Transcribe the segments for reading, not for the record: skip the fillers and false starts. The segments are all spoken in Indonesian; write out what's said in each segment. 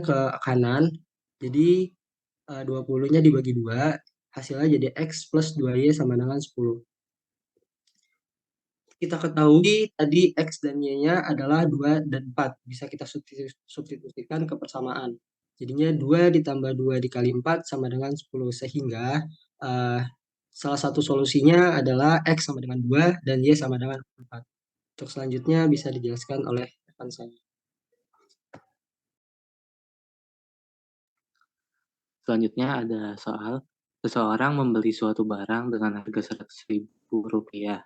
ke kanan, jadi 20-nya dibagi 2, hasilnya jadi X plus 2Y sama dengan 10. Kita ketahui tadi X dan Y-nya adalah 2 dan 4. Bisa kita substitusikan ke persamaan. Jadinya 2 ditambah 2 dikali 4 sama dengan 10. Sehingga salah satu solusinya adalah X sama dengan 2 dan Y sama dengan 4. Untuk selanjutnya bisa dijelaskan oleh rekan saya. Selanjutnya ada soal, seseorang membeli suatu barang dengan harga Rp100.000.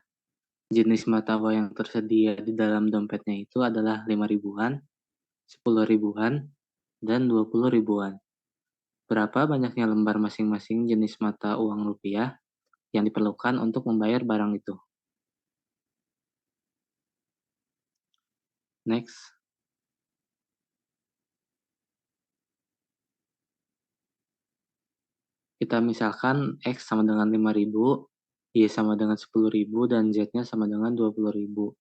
Jenis mata uang yang tersedia di dalam dompetnya itu adalah 5 ribuan, 10 ribuan, dan 20 ribuan. Berapa banyaknya lembar masing-masing jenis mata uang rupiah yang diperlukan untuk membayar barang itu? Next. Kita misalkan X sama dengan 5.000, Y sama dengan 10.000, dan Z-nya sama dengan 20.000.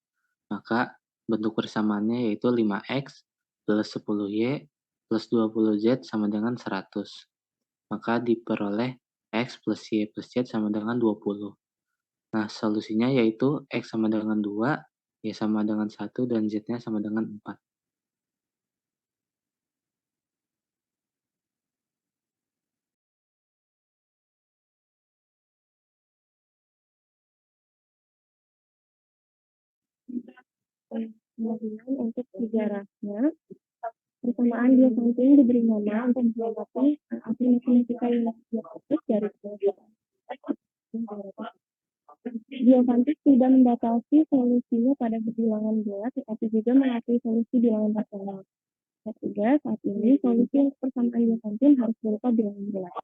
Maka bentuk persamaannya yaitu 5X plus 10Y plus 20Z sama dengan 100. Maka diperoleh X plus Y plus Z sama dengan 20. Nah, solusinya yaitu X sama dengan 2, Y sama dengan 1, dan Z-nya sama dengan 4. Kemudian untuk sejarahnya, persamaan Diofantin diberi nama untuk mengamati asli matematika yang diatur dari Diofantis tidak membatasi solusinya pada bilangan bulat, tetapi juga mengakui solusi bilangan rasional. Ketiga, saat ini solusi untuk persamaan Diofantin harus berupa bilangan bulat.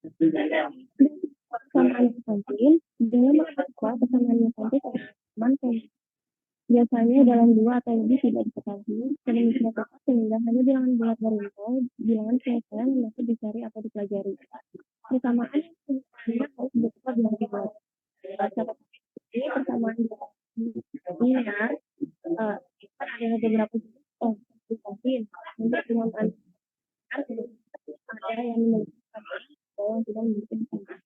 Persamaan Diofantin dengan mengaku persamaan Diofantin adalah biasanya dalam 2 atau lebih tidak diketahui, sedemikian rupa sehingga hanya bilangan bulat dari 0, bilangan penyelesaian yang dapat dicari atau dipelajari. Persamaan sebenarnya harus berupa bilangan bulat. Catatan ini persamaan linear ada beberapa jenis Diofantin. Untuk persamaan ada yang memiliki ada yang tidak memiliki persamaan.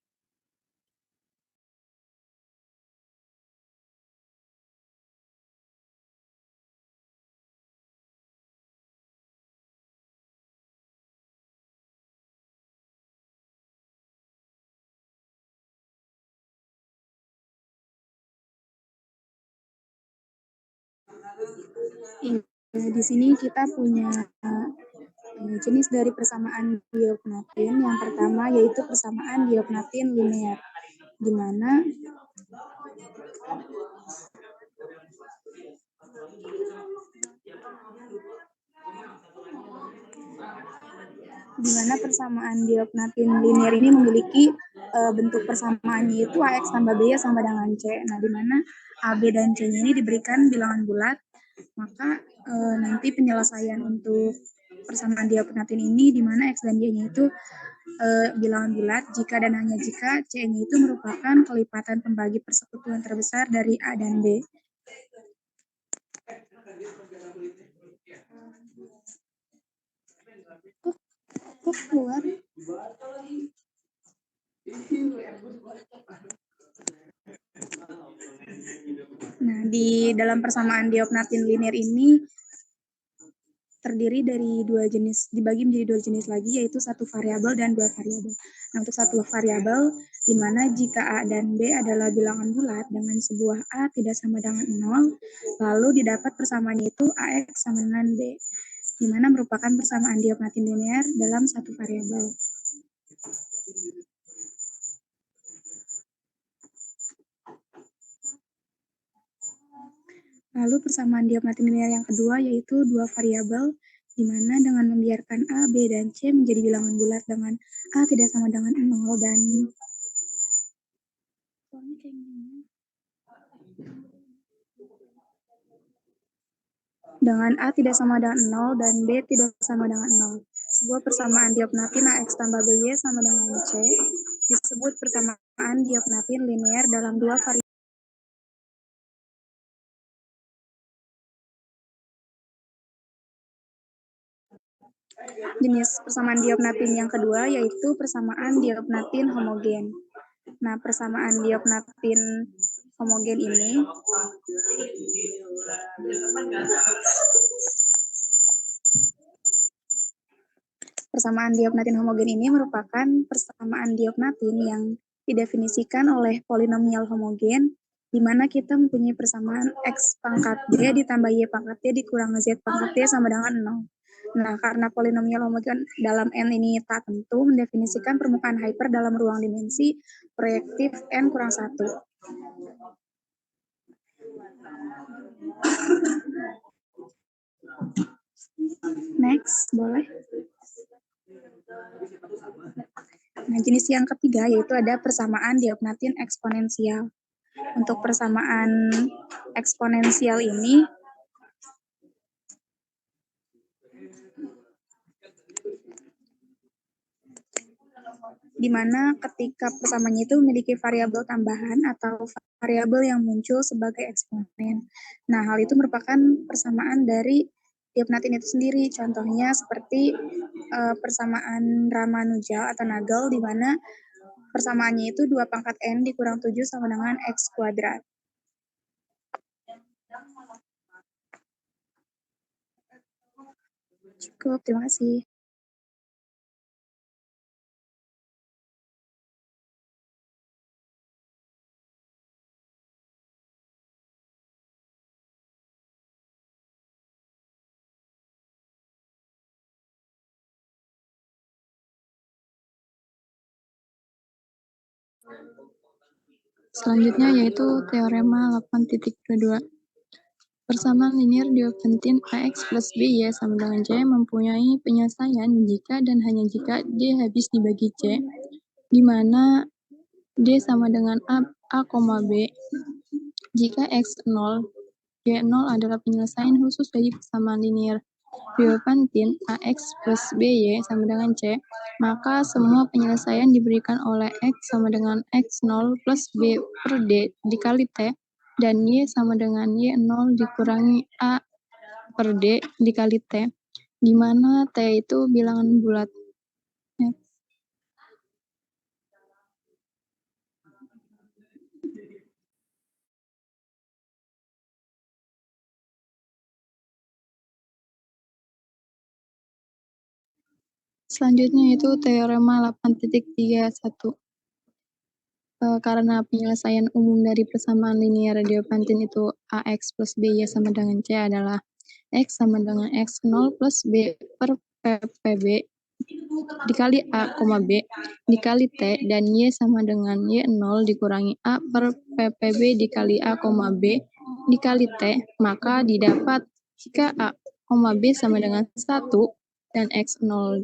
Di sini kita punya jenis dari persamaan Diophantine. Yang pertama yaitu persamaan Diophantine linear, di mana persamaan Diophantine linear ini memiliki bentuk persamaannya itu AX tambah B sama dengan C. Nah, di mana A, B, dan C-nya ini diberikan bilangan bulat, maka nanti penyelesaian untuk persamaan Diophantine ini di mana X dan Y-nya itu bilangan bulat jika dan hanya jika C-nya itu merupakan kelipatan pembagi persekutuan terbesar dari A dan B. Kok keluar? Nah, di dalam persamaan Diophantine linear ini terdiri dari dibagi menjadi 2 jenis lagi, yaitu 1 variabel dan 2 variabel. Nah, untuk 1 variabel, di mana jika A dan B adalah bilangan bulat dengan sebuah A tidak sama dengan 0, lalu didapat persamaannya itu AX sama dengan B, di mana merupakan persamaan Diophantine linear dalam 1 variabel. Lalu persamaan Diophantine linear yang kedua yaitu 2 variabel, di mana dengan membiarkan A, B, dan C menjadi bilangan bulat dengan A tidak sama dengan 0 dan dengan A tidak sama dengan 0 dan B tidak sama dengan 0. Sebuah persamaan diopnatin AX tambah BY sama dengan C disebut persamaan diopnatin linear dalam dua variabel. Jenis persamaan diopnatin yang kedua yaitu persamaan diopnatin homogen. Nah, persamaan diopnatin homogen ini merupakan persamaan diopnatin yang didefinisikan oleh polinomial homogen, di mana kita mempunyai persamaan X pangkat D ditambah Y pangkat D dikurang Z pangkat D sama dengan 0. Nah, karena polinomial homogen dalam N ini tak tentu, mendefinisikan permukaan hyper dalam ruang dimensi proyektif N kurang 1. Next, boleh. Nah, jenis yang ketiga yaitu ada persamaan diopnatin eksponensial. Untuk persamaan eksponensial ini di mana ketika persamaannya itu memiliki variabel tambahan atau variabel yang muncul sebagai eksponen. Nah, hal itu merupakan persamaan dari diopnatin itu sendiri. Contohnya seperti persamaan Ramanujan atau Nagel, di mana persamaannya itu 2 pangkat N dikurang 7 sama dengan X kuadrat. Cukup, terima kasih. Selanjutnya yaitu teorema 8.22. Persamaan linear diopnatin AX plus BY sama dengan C mempunyai penyelesaian jika dan hanya jika D habis dibagi C, di mana D sama dengan A, B. Jika X 0, Y 0 adalah penyelesaian khusus dari persamaan linear diopnatin AX plus BY sama dengan C, maka semua penyelesaian diberikan oleh X sama dengan X0 plus B per D dikali T, dan Y sama dengan Y0 dikurangi A per D dikali T, di mana T itu bilangan bulat. Selanjutnya itu teorema 8.31. Karena penyelesaian umum dari persamaan linear diopnatin itu AX plus BY sama dengan C adalah X sama dengan X0 plus B per PB dikali A, B dikali T, dan Y sama dengan Y0 dikurangi A per PPB dikali A, B dikali T, maka didapat jika A, B sama dengan 1 dan X0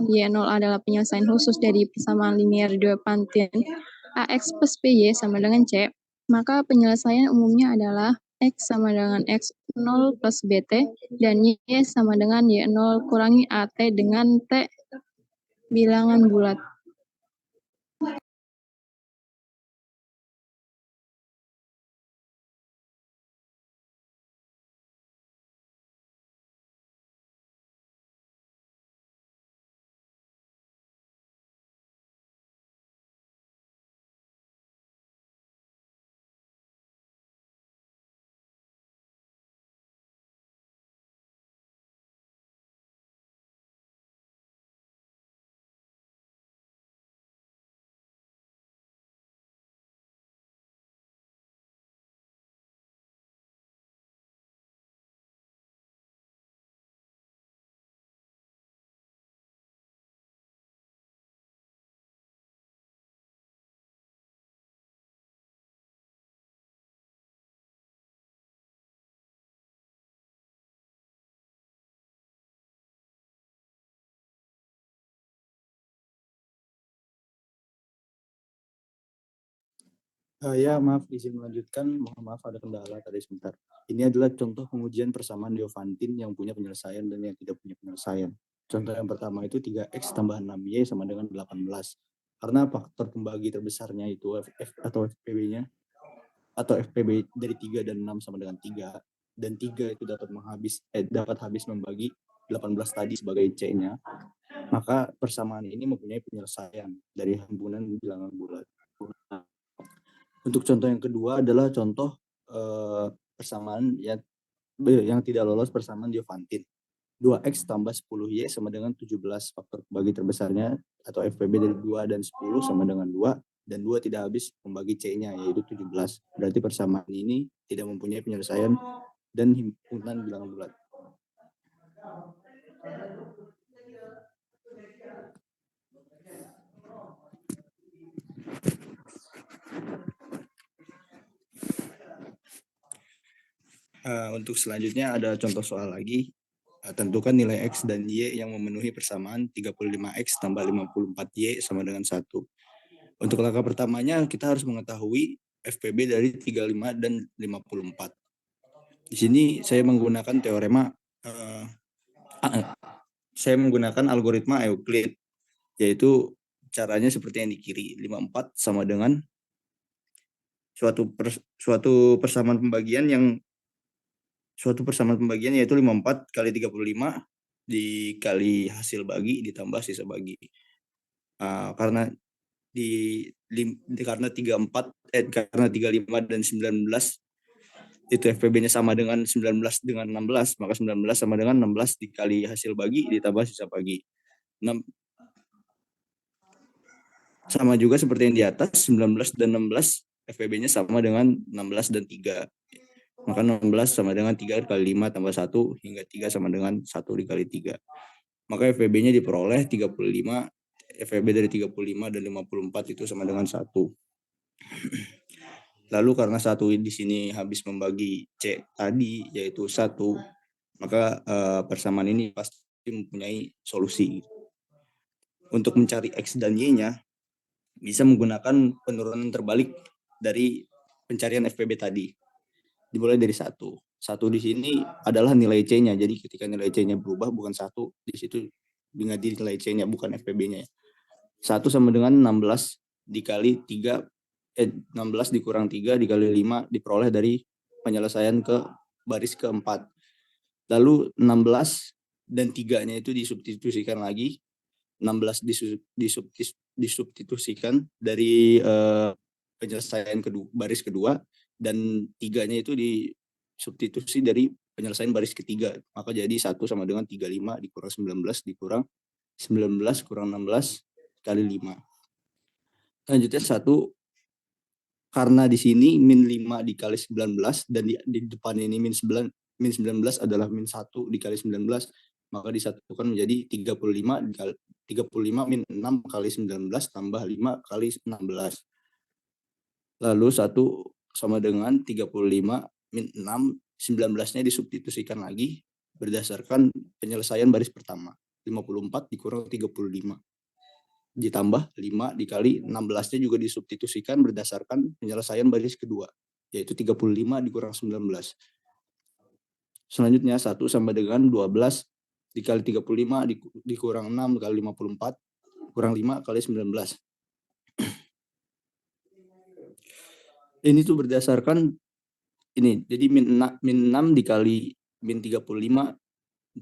Y0 adalah penyelesaian khusus dari persamaan linear diopnatin AX plus BY sama dengan C, maka penyelesaian umumnya adalah X sama dengan X0 plus BT dan Y sama dengan Y0 kurangi AT dengan T bilangan bulat. Ya, maaf, izin melanjutkan. Mohon maaf ada kendala tadi sebentar. Ini adalah contoh pengujian persamaan Diophantine yang punya penyelesaian dan yang tidak punya penyelesaian. Contoh yang pertama itu 3x tambah 6y sama dengan 18. Karena faktor pembagi terbesarnya itu atau FPB-nya, atau FPB dari 3 dan 6 sama dengan 3. Dan 3 itu dapat habis membagi 18 tadi sebagai C-nya. Maka persamaan ini mempunyai penyelesaian dari himpunan bilangan bulat. Untuk contoh yang kedua adalah contoh persamaan yang tidak lolos persamaan Diophantine. 2x tambah 10y sama dengan 17. Faktor bagi terbesarnya atau FPB dari 2 dan 10 sama dengan 2. Dan 2 tidak habis membagi C-nya, yaitu 17. Berarti persamaan ini tidak mempunyai penyelesaian dan himpunan bilangan bulat. Untuk selanjutnya ada contoh soal lagi. Tentukan nilai X dan Y yang memenuhi persamaan 35X tambah 54Y sama dengan 1. Untuk langkah pertamanya kita harus mengetahui FPB dari 35 dan 54. Di sini saya menggunakan saya menggunakan algoritma Euclid, yaitu caranya seperti yang di kiri. 54 sama dengan suatu persamaan pembagian yaitu 54 kali 35 dikali hasil bagi ditambah sisa bagi. Karena 35 dan 19 itu FPB-nya sama dengan 19 dengan 16, maka 19 sama dengan 16 dikali hasil bagi ditambah sisa bagi. 6 sama juga seperti yang di atas, 19 dan 16 FPB-nya sama dengan 16 dan 3. Maka 16 sama dengan 3 kali 5 tambah 1 hingga 3 sama dengan 1 dikali 3. Maka FPB-nya diperoleh 35. FPB dari 35 dan 54 itu sama dengan 1. Lalu karena 1 di sini habis membagi C tadi yaitu 1, maka persamaan ini pasti mempunyai solusi. Untuk mencari X dan Y-nya bisa menggunakan penurunan terbalik dari pencarian FPB tadi. Dimulai dari 1. 1 di sini adalah nilai C-nya. Jadi ketika nilai C-nya berubah bukan 1, di situ diganti nilai C-nya bukan FPB-nya. 1 sama dengan 16 dikali 3 16 dikurang 3 dikali 5 diperoleh dari penyelesaian ke baris keempat. Lalu 16 dan 3-nya itu disubstitusikan lagi. 16 disubstitusikan dari penyelesaian baris kedua, dan 3-nya itu disubstitusi dari penyelesaian baris ketiga. Maka jadi 1 sama dengan 35 dikurang 19 dikurang 19 kurang 16 kali 5. Selanjutnya 1, karena di sini min 5 dikali 19 dan di depan ini min 19 adalah min 1 dikali 19, maka disatukan menjadi 35 min 6 kali 19 tambah 5 kali 16. Lalu 1 sama dengan 35 min 6, 19-nya disubstitusikan lagi berdasarkan penyelesaian baris pertama. 54 dikurang 35. Ditambah 5 dikali 16-nya juga disubstitusikan berdasarkan penyelesaian baris kedua, yaitu 35 dikurang 19. Selanjutnya 1 sama dengan 12 dikali 35 dikurang 6 kali 54 kurang 5 kali 19. Ini tuh berdasarkan ini, jadi min 6 dikali min 35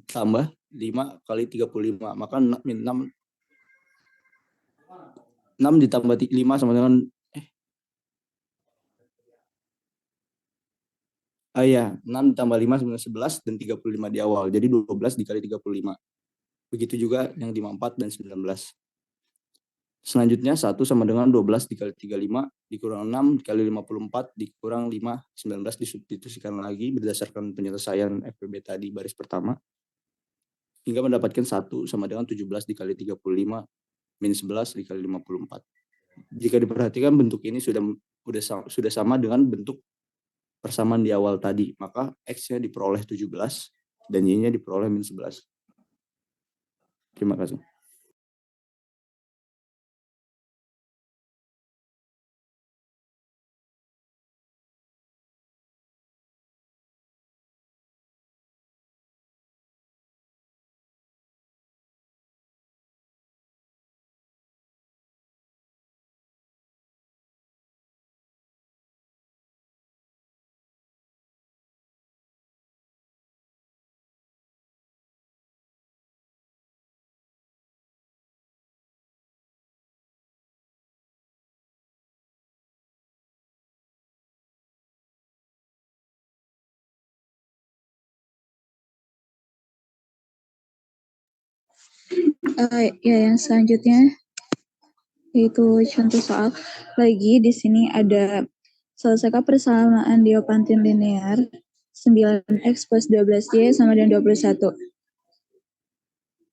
tambah 5 kali 35, maka min 6 ditambah 5 sama dengan 6 ditambah 5 sama dengan 11 dan 35 di awal. Jadi 12 dikali 35. Begitu juga yang di 54 dan 19. Selanjutnya 1 sama dengan 12 dikali 35 dikurang 6 dikali 54 dikurang 5, 19 disubstitusikan lagi berdasarkan penyelesaian FPB tadi baris pertama, hingga mendapatkan 1 sama dengan 17 dikali 35 min 11 dikali 54. Jika diperhatikan bentuk ini sudah sama dengan bentuk persamaan di awal tadi, maka X-nya diperoleh 17 dan Y-nya diperoleh min 11. Terima kasih. Ya, yang selanjutnya yaitu contoh soal lagi di sini ada selesaikan persamaan Diophantine linear 9x plus 12y sama dengan 21.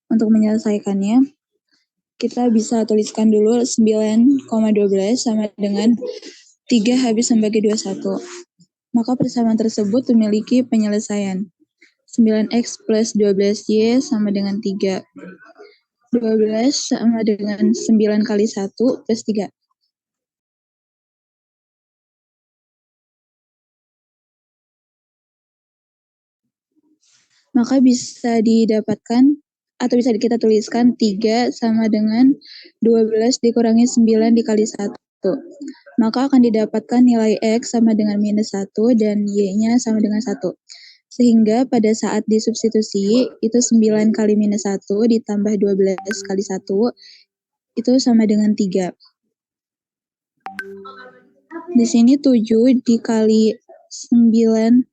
Untuk menyelesaikannya, kita bisa tuliskan dulu 9,12 sama dengan 3 habis membagi 21. Maka persamaan tersebut memiliki penyelesaian. 9x plus 12y sama dengan 3. 12 sama dengan 9 kali 1 plus 3. Maka bisa didapatkan atau bisa kita tuliskan 3 sama dengan 12 dikurangi 9 dikali 1. Maka akan didapatkan nilai X sama dengan minus 1 dan Y-nya sama dengan 1. Sehingga pada saat disubstitusi, itu 9 kali minus 1 ditambah 12 kali 1, itu sama dengan 3. Di sini 7 dikali 9.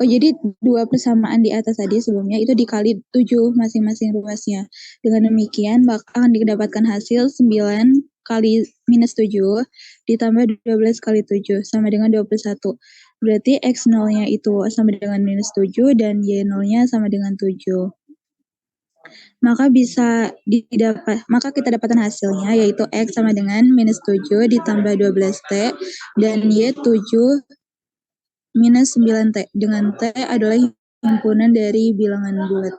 Oh, jadi 2 persamaan di atas tadi sebelumnya itu dikali 7 masing-masing ruasnya. Dengan demikian, maka akan didapatkan hasil 9 kali minus 7 ditambah 12 kali 7 sama dengan 21. Berarti X0-nya itu sama dengan minus 7 dan Y0-nya sama dengan 7. Maka kita dapatkan hasilnya yaitu X sama dengan minus 7 ditambah 12T dan Y 7 minus 9T, dengan T adalah himpunan dari bilangan bulat.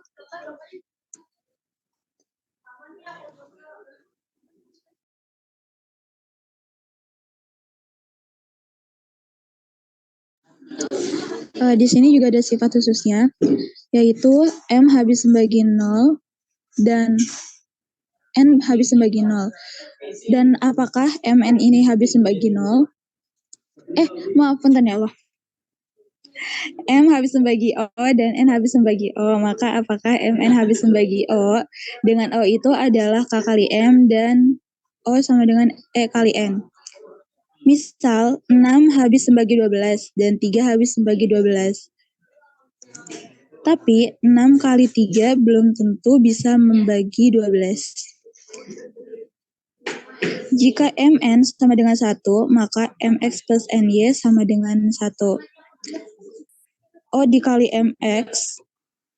Di sini juga ada sifat khususnya, yaitu M habis membagi 0 dan N habis membagi 0. Dan apakah MN ini habis membagi 0? Maaf, punten ya Allah. M habis membagi O dan N habis membagi O. Maka apakah MN habis membagi O? Dengan O itu adalah K kali M dan O sama dengan E kali N. Misal 6 habis membagi 12 dan 3 habis membagi 12. Tapi 6 kali 3 belum tentu bisa membagi 12. Jika MN sama dengan 1, maka MX plus NY sama dengan 1. O dikali MX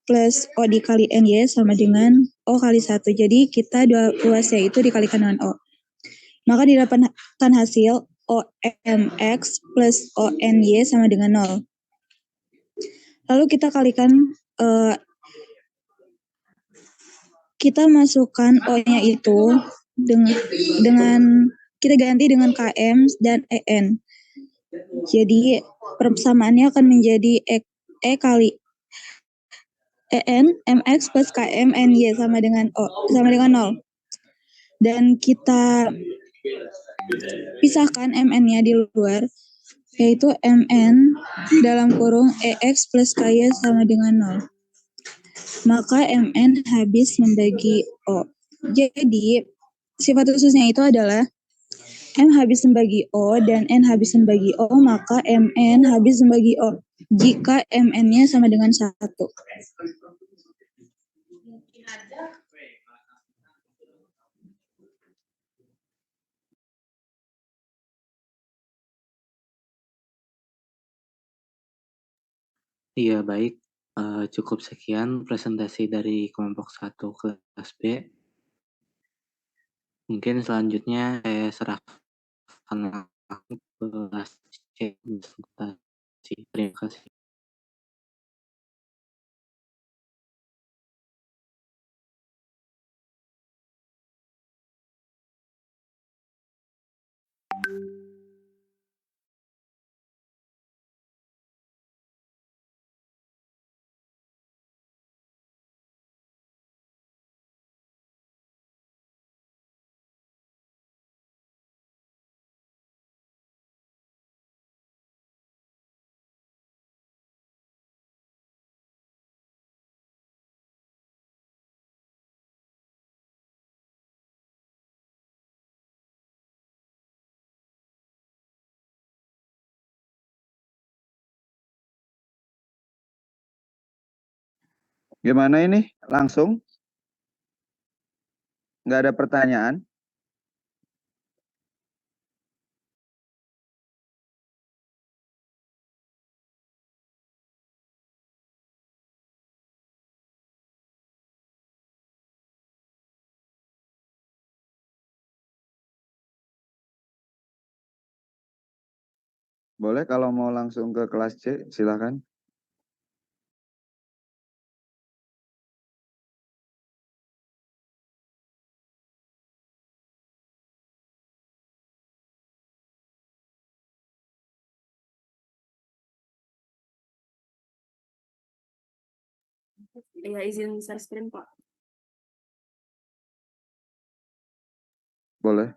plus O dikali NY sama dengan O kali 1. Jadi kita dua ruasnya itu dikalikan dengan O. Maka didapatkan hasil OMX plus ONY sama dengan 0. Lalu kita kalikan, kita masukkan O-nya itu dengan kita ganti dengan KM dan EN. Jadi persamaannya akan menjadi E kali EN MX plus KM NY sama dengan 0. Dan kita pisahkan MN-nya di luar, yaitu MN dalam kurung EX plus KY sama dengan 0. Maka MN habis membagi O. Jadi sifat khususnya itu adalah M habis membagi O dan N habis membagi O, maka MN habis membagi O jika MN-nya sama dengan 1. Iya, baik. Cukup sekian presentasi dari kelompok 1 kelas B. Mungkin selanjutnya saya serahkan langsung ke kelas C presentasi. Terima kasih. Gimana ini? Langsung? Nggak ada pertanyaan? Boleh kalau mau langsung ke kelas C, silakan. Ya, izin share screen, Pak. Boleh.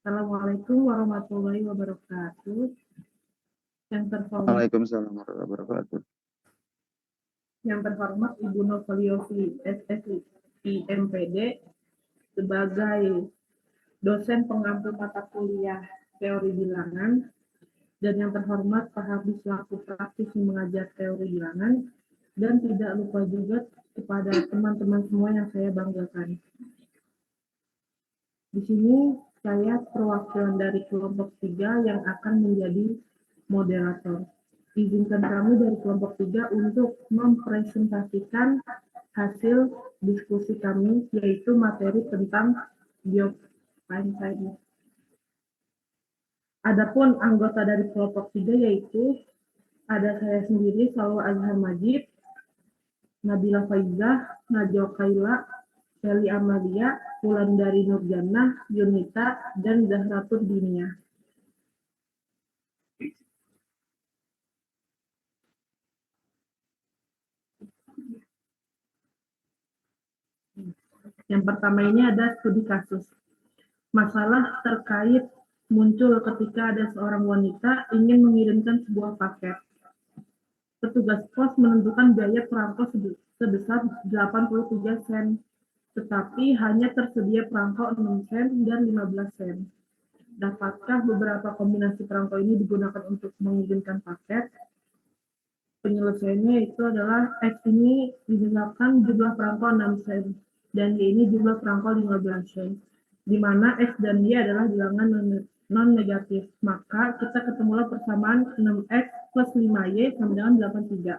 Assalamualaikum warahmatullahi wabarakatuh. Yang terhormat, Waalaikumsalam warahmatullahi wabarakatuh. Ibu Novaliovi SSI MPD sebagai dosen pengampu mata kuliah teori bilangan, dan yang terhormat Pak Habib selaku praktisi mengajar teori bilangan, dan tidak lupa juga kepada teman-teman semua yang saya banggakan. Di sini saya perwakilan dari kelompok 3 yang akan menjadi moderator. Izinkan kami dari kelompok 3 untuk mempresentasikan hasil diskusi kami, yaitu materi tentang biopansai. Adapun anggota dari kelompok 3 yaitu ada saya sendiri, Salwa Azhar Majid, Nabila Faizah, Najwa Kaila, Shelly Amalia, Wulandari Nurjannah, Yunita, dan Zahratul Dinia. Yang pertama ini ada studi kasus. Masalah terkait muncul ketika ada seorang wanita ingin mengirimkan sebuah paket. Petugas pos menentukan biaya perangko sebesar 83 sen, tetapi hanya tersedia perangko 6 sen dan 15 sen. Dapatkah beberapa kombinasi perangko ini digunakan untuk mengirimkan paket? Penyelesaiannya itu adalah X ini ditetapkan jumlah perangko 6 sen dan Y ini jumlah perangko 15 sen, di mana X dan Y adalah bilangan non-negatif. Maka kita ketemulah persamaan 6X plus 5Y sama dengan 83.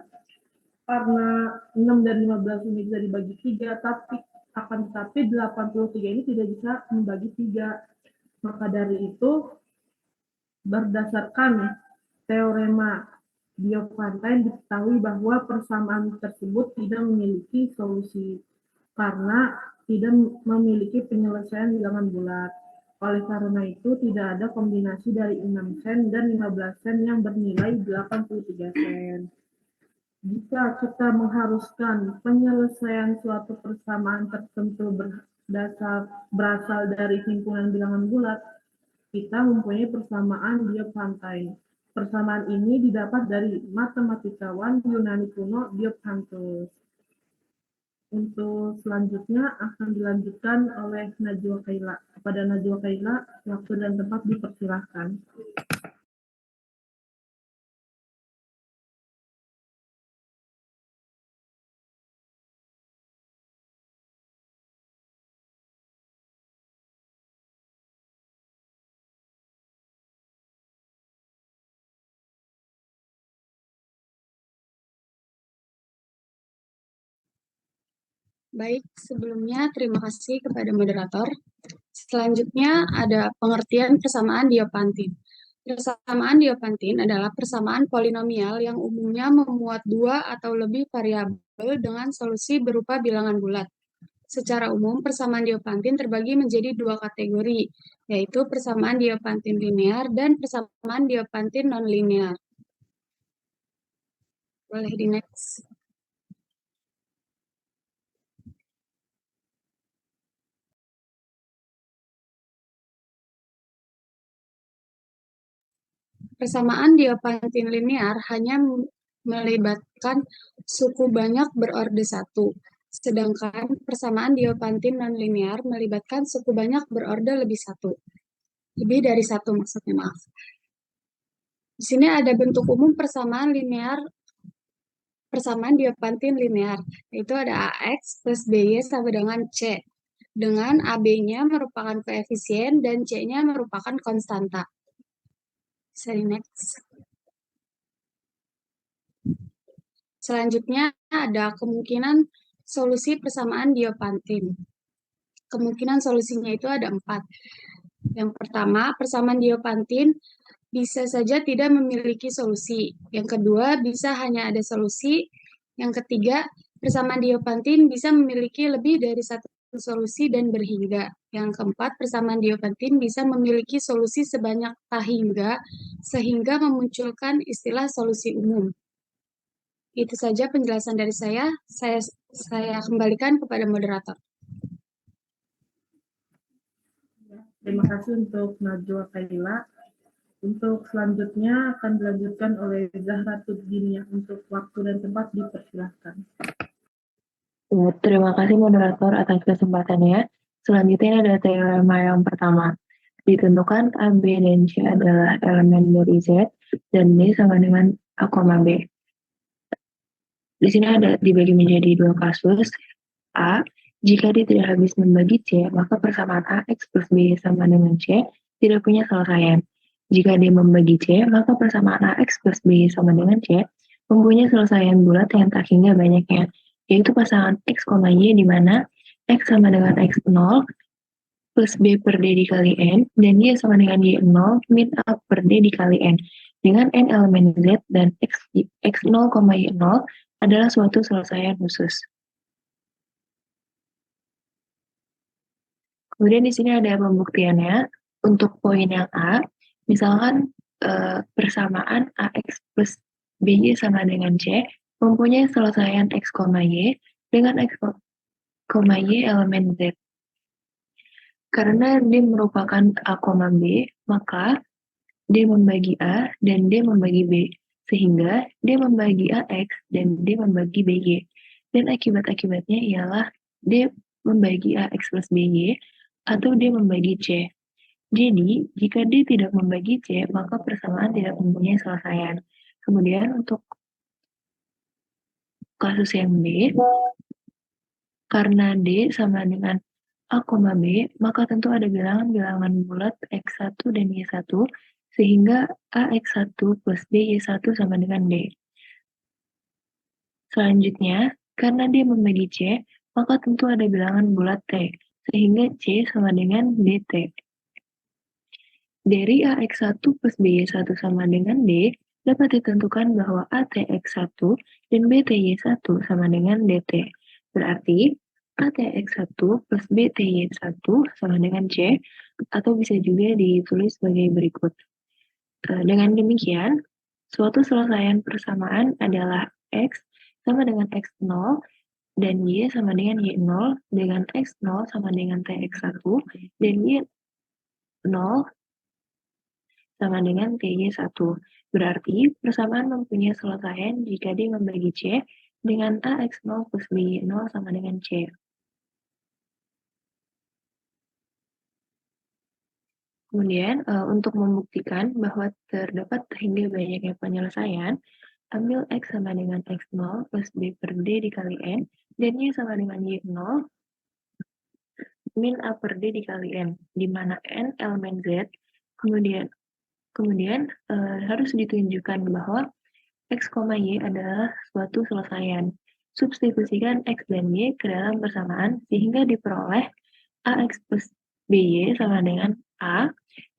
Karena 6 dan 15 ini bisa dibagi 3, tetapi 83 ini tidak bisa membagi 3. Maka dari itu, berdasarkan teorema Diophantine diketahui bahwa persamaan tersebut tidak memiliki solusi karena tidak memiliki penyelesaian bilangan bulat. Oleh karena itu, tidak ada kombinasi dari 6 sen dan 15 sen yang bernilai 83 sen. Jika kita mengharuskan penyelesaian suatu persamaan tertentu berasal dari himpunan bilangan bulat, kita mempunyai persamaan Diophantine. Persamaan ini didapat dari matematikawan Yunani kuno Diophantus. Untuk selanjutnya akan dilanjutkan oleh Najwa Kaila. Kepada Najwa Kaila, waktu dan tempat dipersilahkan. Baik, sebelumnya terima kasih kepada moderator. Selanjutnya ada pengertian persamaan Diophantine. Persamaan Diopantin adalah persamaan polinomial yang umumnya memuat dua atau lebih variabel dengan solusi berupa bilangan bulat. Secara umum, persamaan Diopantin terbagi menjadi dua kategori, yaitu persamaan Diopantin linear dan persamaan Diopantin non-linear. Boleh di next. Persamaan Diopantin linear hanya melibatkan suku banyak berorde 1, sedangkan persamaan Diopantin non-linear melibatkan suku banyak berorde lebih dari satu maksudnya, maaf. Di sini ada bentuk umum persamaan Diopantin linear, yaitu ada AX plus BY sama dengan C, dengan AB-nya merupakan koefisien dan C-nya merupakan konstanta. Bisa di next. Selanjutnya ada kemungkinan solusi persamaan Diopantin. Kemungkinan solusinya itu ada 4. Yang pertama, persamaan Diopantin bisa saja tidak memiliki solusi. Yang kedua, bisa hanya ada solusi. Yang ketiga, persamaan Diopantin bisa memiliki lebih dari satu solusi dan berhingga. Yang keempat, persamaan Diopantin bisa memiliki solusi sebanyak tahingga, sehingga memunculkan istilah solusi umum. Itu saja penjelasan dari saya. Saya kembalikan kepada moderator. Terima kasih untuk Najwa Kaila. Untuk selanjutnya akan dilanjutkan oleh Zahra Tuddinia. Untuk waktu dan tempat dipersilahkan. Terima kasih moderator atas kesempatannya. Selanjutnya ada teorema yang pertama. Ditentukan A, B, dan C adalah elemen dari Z, dan D sama dengan A, B. Di sini ada dibagi menjadi dua kasus. A, jika D tidak habis membagi C, maka persamaan AX plus B sama dengan C tidak punya selesaian. Jika D membagi C, maka persamaan AX plus B sama dengan C mempunyai selesaian bulat yang tak hingga banyaknya, yaitu pasangan X, Y di mana X sama dengan X0 plus B per D dikali N, dan Y sama dengan Y0 min A per D dikali N, dengan N elemen Z dan X0, Y0 adalah suatu selesaian khusus. Kemudian di sini ada pembuktiannya. Untuk poin yang A, misalkan persamaan AX plus BY sama dengan C mempunyai selesaian X, Y dengan X, Y elemen Z. Karena D merupakan A, B, maka D membagi A dan D membagi B, sehingga D membagi AX dan D membagi BY. Dan akibat-akibatnya ialah D membagi AX plus BY atau D membagi C. Jadi, jika D tidak membagi C, maka persamaan tidak mempunyai selesaian. Kemudian untuk kasus yang B, karena D sama dengan A, B, maka tentu ada bilangan-bilangan bulat X1 dan Y1, sehingga AX1 plus BY1 sama dengan D. Selanjutnya, karena D membagi C, maka tentu ada bilangan bulat T, sehingga C sama dengan DT. Dari AX1 plus BY1 sama dengan D, dapat ditentukan bahwa ATX1 dan BTY1 sama dengan DT. Berarti, ATX1 plus BTY1 sama dengan C, atau bisa juga ditulis sebagai berikut. Dengan demikian, suatu selesaian persamaan adalah X sama dengan X0 dan Y sama dengan Y0 dengan X0 sama dengan TX1 dan Y0 sama dengan TY1. Berarti persamaan mempunyai selesaian jika D membagi C dengan AX0 plus BY0 sama dengan C. Kemudian, untuk membuktikan bahwa terdapat hingga banyaknya penyelesaian, ambil X sama dengan X0 plus B per D dikali N, dan Y sama dengan Y0 min A per D dikali N, di mana N elemen Z. Kemudian harus ditunjukkan bahwa X, Y adalah suatu selesaian. Substitusikan X dan Y ke dalam persamaan sehingga diperoleh AX plus BY sama dengan A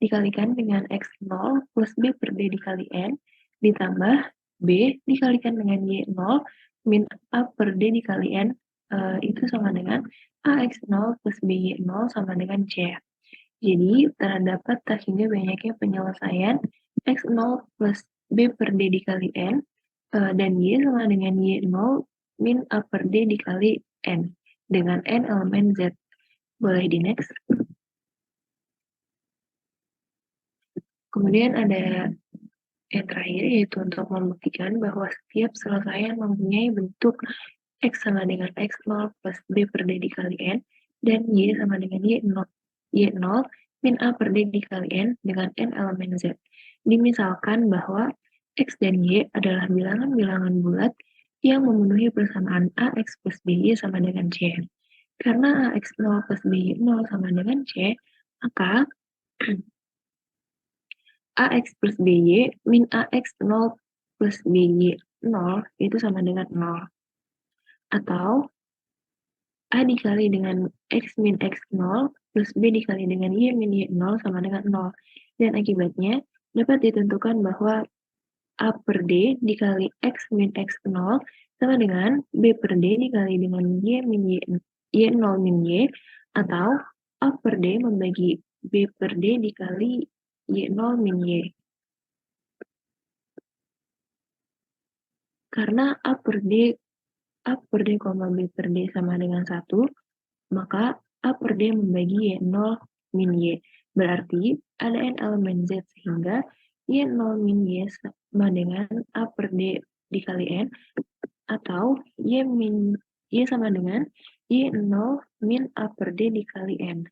dikalikan dengan X0 plus B per D dikali N ditambah B dikalikan dengan Y0 min A per D dikali N itu sama dengan AX0 plus BY0 sama dengan C. Jadi, terdapat tak hingga banyaknya penyelesaian X0 plus B per D dikali N dan Y sama dengan Y0 min A per D dikali N dengan N elemen Z. Boleh di next. Kemudian ada yang terakhir yaitu untuk membuktikan bahwa setiap selesaian mempunyai bentuk X sama dengan X0 plus B per D dikali N dan Y sama dengan Y0 min A per D dikali N dengan N elemen Z. Dimisalkan bahwa X dan Y adalah bilangan-bilangan bulat yang memenuhi persamaan AX plus BY sama dengan C. Karena AX0 plus BY0 sama dengan C, maka AX plus BY min AX0 plus BY0 itu sama dengan 0. Atau A dikali dengan X min X0 plus B dikali dengan Y min Y0 sama dengan 0. Dan akibatnya dapat ditentukan bahwa A per D dikali X min X0 sama dengan B per D dikali dengan Y min Y0 min Y atau A per D membagi B per D dikali Y0 min Y. Karena A per D, B per D sama dengan 1, maka A per D membagi Y0 min Y. Berarti ada N elemen Z sehingga Y0 min Y sama dengan A per D dikali N atau Y sama dengan Y0 min A per D dikali N.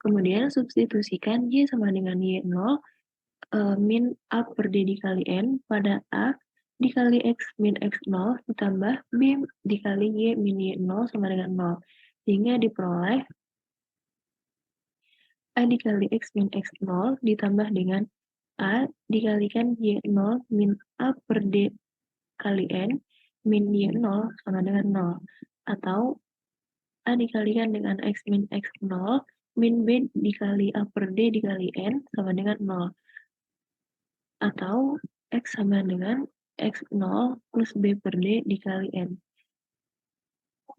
Kemudian substitusikan Y sama dengan Y0 min A per D dikali N pada A dikali X min X0 ditambah B dikali Y min Y0 sama dengan 0. Sehingga diperoleh A dikali X min X0 ditambah dengan A dikalikan Y0 min A per D kali N min Y0 sama dengan 0. Atau A dikalikan dengan X min X0 min B dikali A per D dikali N sama dengan 0. Atau X sama dengan X0 plus B per D dikali N.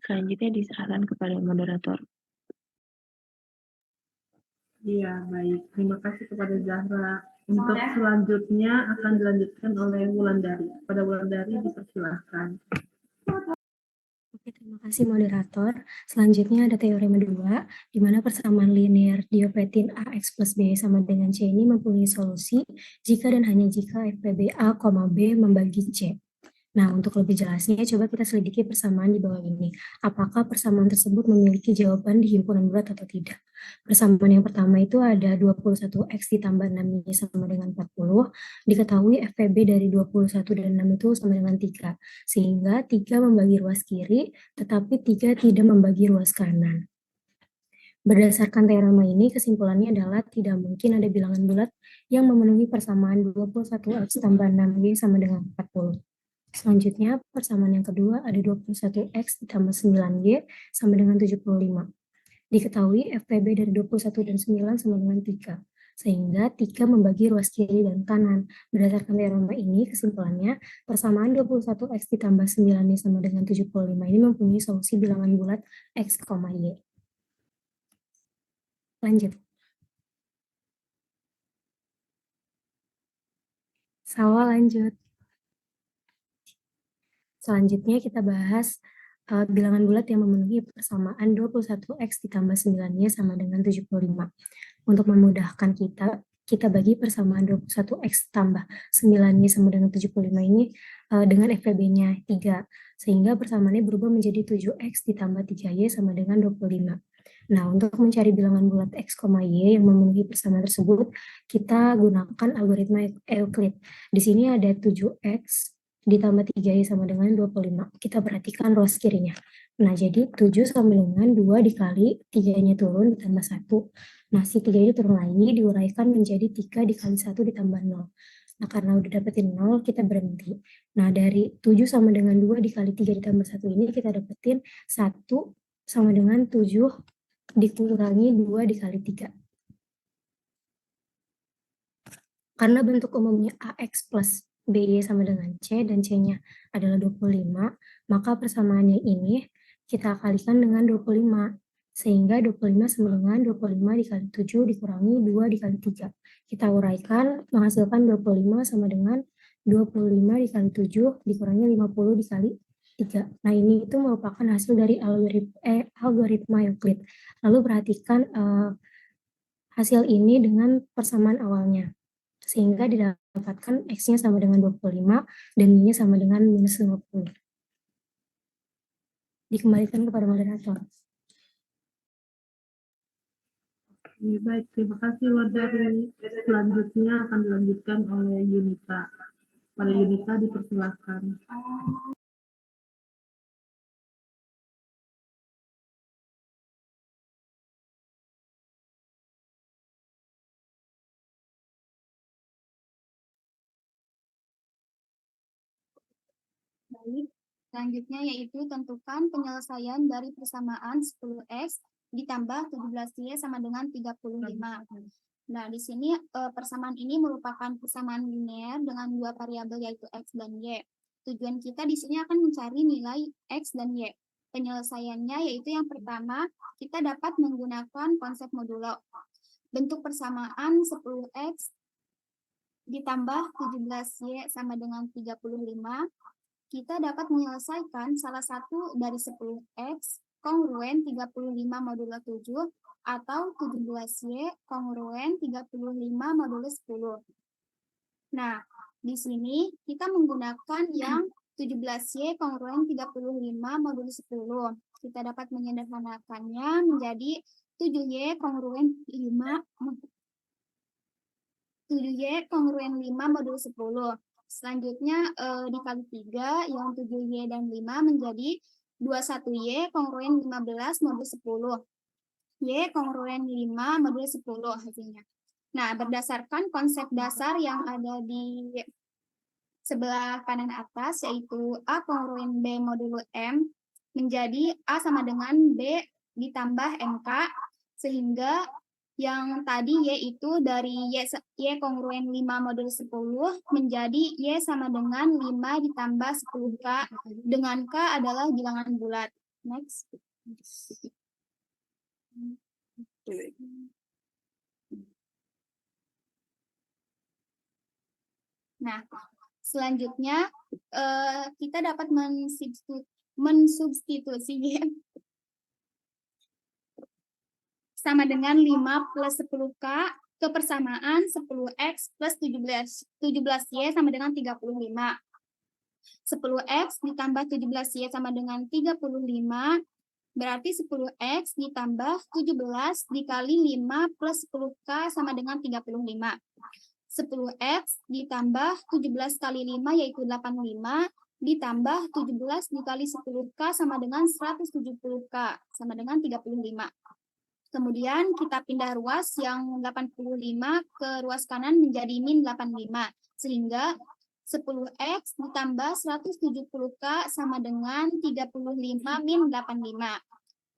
Selanjutnya diserahkan kepada moderator. Iya, baik. Terima kasih kepada Zahra. Untuk selanjutnya akan dilanjutkan oleh Wulandari. Pada Wulandari dipersilahkan. Oke, terima kasih moderator. Selanjutnya ada teorema 2, di mana persamaan linear diopetin AX plus B sama dengan C ini mempunyai solusi jika dan hanya jika FPB A, B membagi C. Nah, untuk lebih jelasnya, coba kita selidiki persamaan di bawah ini. Apakah persamaan tersebut memiliki jawaban di himpunan bulat atau tidak? Persamaan yang pertama itu ada 21X ditambah 6Y sama dengan 40. Diketahui FPB dari 21 dan 6 itu sama dengan 3. Sehingga 3 membagi ruas kiri, tetapi 3 tidak membagi ruas kanan. Berdasarkan teorema ini, kesimpulannya adalah tidak mungkin ada bilangan bulat yang memenuhi persamaan 21X tambah 6Y sama dengan 40. Selanjutnya, persamaan yang kedua ada 21X ditambah 9Y sama dengan 75. Diketahui FPB dari 21 dan 9 sama dengan 3. Sehingga 3 membagi ruas kiri dan kanan. Berdasarkan teorema ini, kesimpulannya, persamaan 21X ditambah 9Y sama dengan 75 ini mempunyai solusi bilangan bulat X, Y. Lanjut. Sawa lanjut. Selanjutnya kita bahas bilangan bulat yang memenuhi persamaan 21X ditambah 9Y sama dengan 75. Untuk memudahkan kita bagi persamaan 21X tambah 9Y sama dengan 75 ini dengan FPB-nya 3. Sehingga persamaannya berubah menjadi 7X ditambah 3Y sama dengan 25. Nah, untuk mencari bilangan bulat X, Y yang memenuhi persamaan tersebut, kita gunakan algoritma Euclid. Di sini ada 7X ditambah 3Y sama dengan 25. Kita perhatikan ruas kirinya. Nah, jadi 7 sama dengan 2 dikali 3-nya turun ditambah 1. Nah, si 3 ini turun lagi, diuraikan menjadi 3 dikali 1 ditambah 0. Nah, karena udah dapetin 0, kita berhenti. Nah, dari 7 sama dengan 2 dikali 3 ditambah 1 ini, kita dapetin 1 sama dengan 7 dikurangi 2 dikali 3. Karena bentuk umumnya AX plus BY sama dengan C dan C-nya adalah 25, maka persamaan yang ini kita kalikan dengan 25. Sehingga 25 sama dengan 25 dikali 7 dikurangi 2 dikali 3. Kita uraikan menghasilkan 25 sama dengan 25 dikali 7 dikurangi 50 dikali 3. Nah, ini itu merupakan hasil dari algoritma Euclid. Lalu perhatikan hasil ini dengan persamaan awalnya. Sehingga didapatkan X-nya sama dengan 25 dan Y-nya sama dengan minus 50. Dikembalikan kepada moderator. Baik, terima kasih Lodari. Selanjutnya akan dilanjutkan oleh Yunita. Pada Yunita dipersilakan. Baik, selanjutnya yaitu tentukan penyelesaian dari persamaan 10x ditambah 17y sama dengan 35. Nah, di sini persamaan ini merupakan persamaan linear dengan dua variabel yaitu x dan y. Tujuan kita di sini akan mencari nilai x dan y. Penyelesaiannya yaitu yang pertama, kita dapat menggunakan konsep modulo. Bentuk persamaan 10x ditambah 17y sama dengan 35, kita dapat menyelesaikan salah satu dari 10x kongruen 35 modulo 7 atau 17y kongruen 35 modulo 10. Nah, di sini kita menggunakan yang 17y kongruen 35 modulo 10. Kita dapat menyederhanakannya menjadi 7y kongruen 5 modulo 10. Selanjutnya dikali 3, yang 7Y dan 5 menjadi 21Y kongruen 15 modulo 10. Y kongruen 5 modulo 10 hasilnya. Nah, berdasarkan konsep dasar yang ada di sebelah kanan atas, yaitu A kongruen B modulo M, menjadi A sama dengan B ditambah MK, sehingga yang tadi Y itu dari Y kongruen 5 modulo 10 menjadi Y sama dengan 5 ditambah 10K, dengan K adalah bilangan bulat. Next. Nah, selanjutnya kita dapat mensubstitusi Y sama dengan 5 plus 10K ke persamaan 10X plus 17Y sama dengan 35. 10X ditambah 17Y sama dengan 35, berarti 10X ditambah 17 dikali 5 plus 10K sama dengan 35. 10X ditambah 17 kali 5 yaitu 85, ditambah 17 dikali 10K sama dengan 170K sama dengan 35. Kemudian kita pindah ruas yang 85 ke ruas kanan menjadi min 85. Sehingga 10X ditambah 170K sama dengan 35 min 85.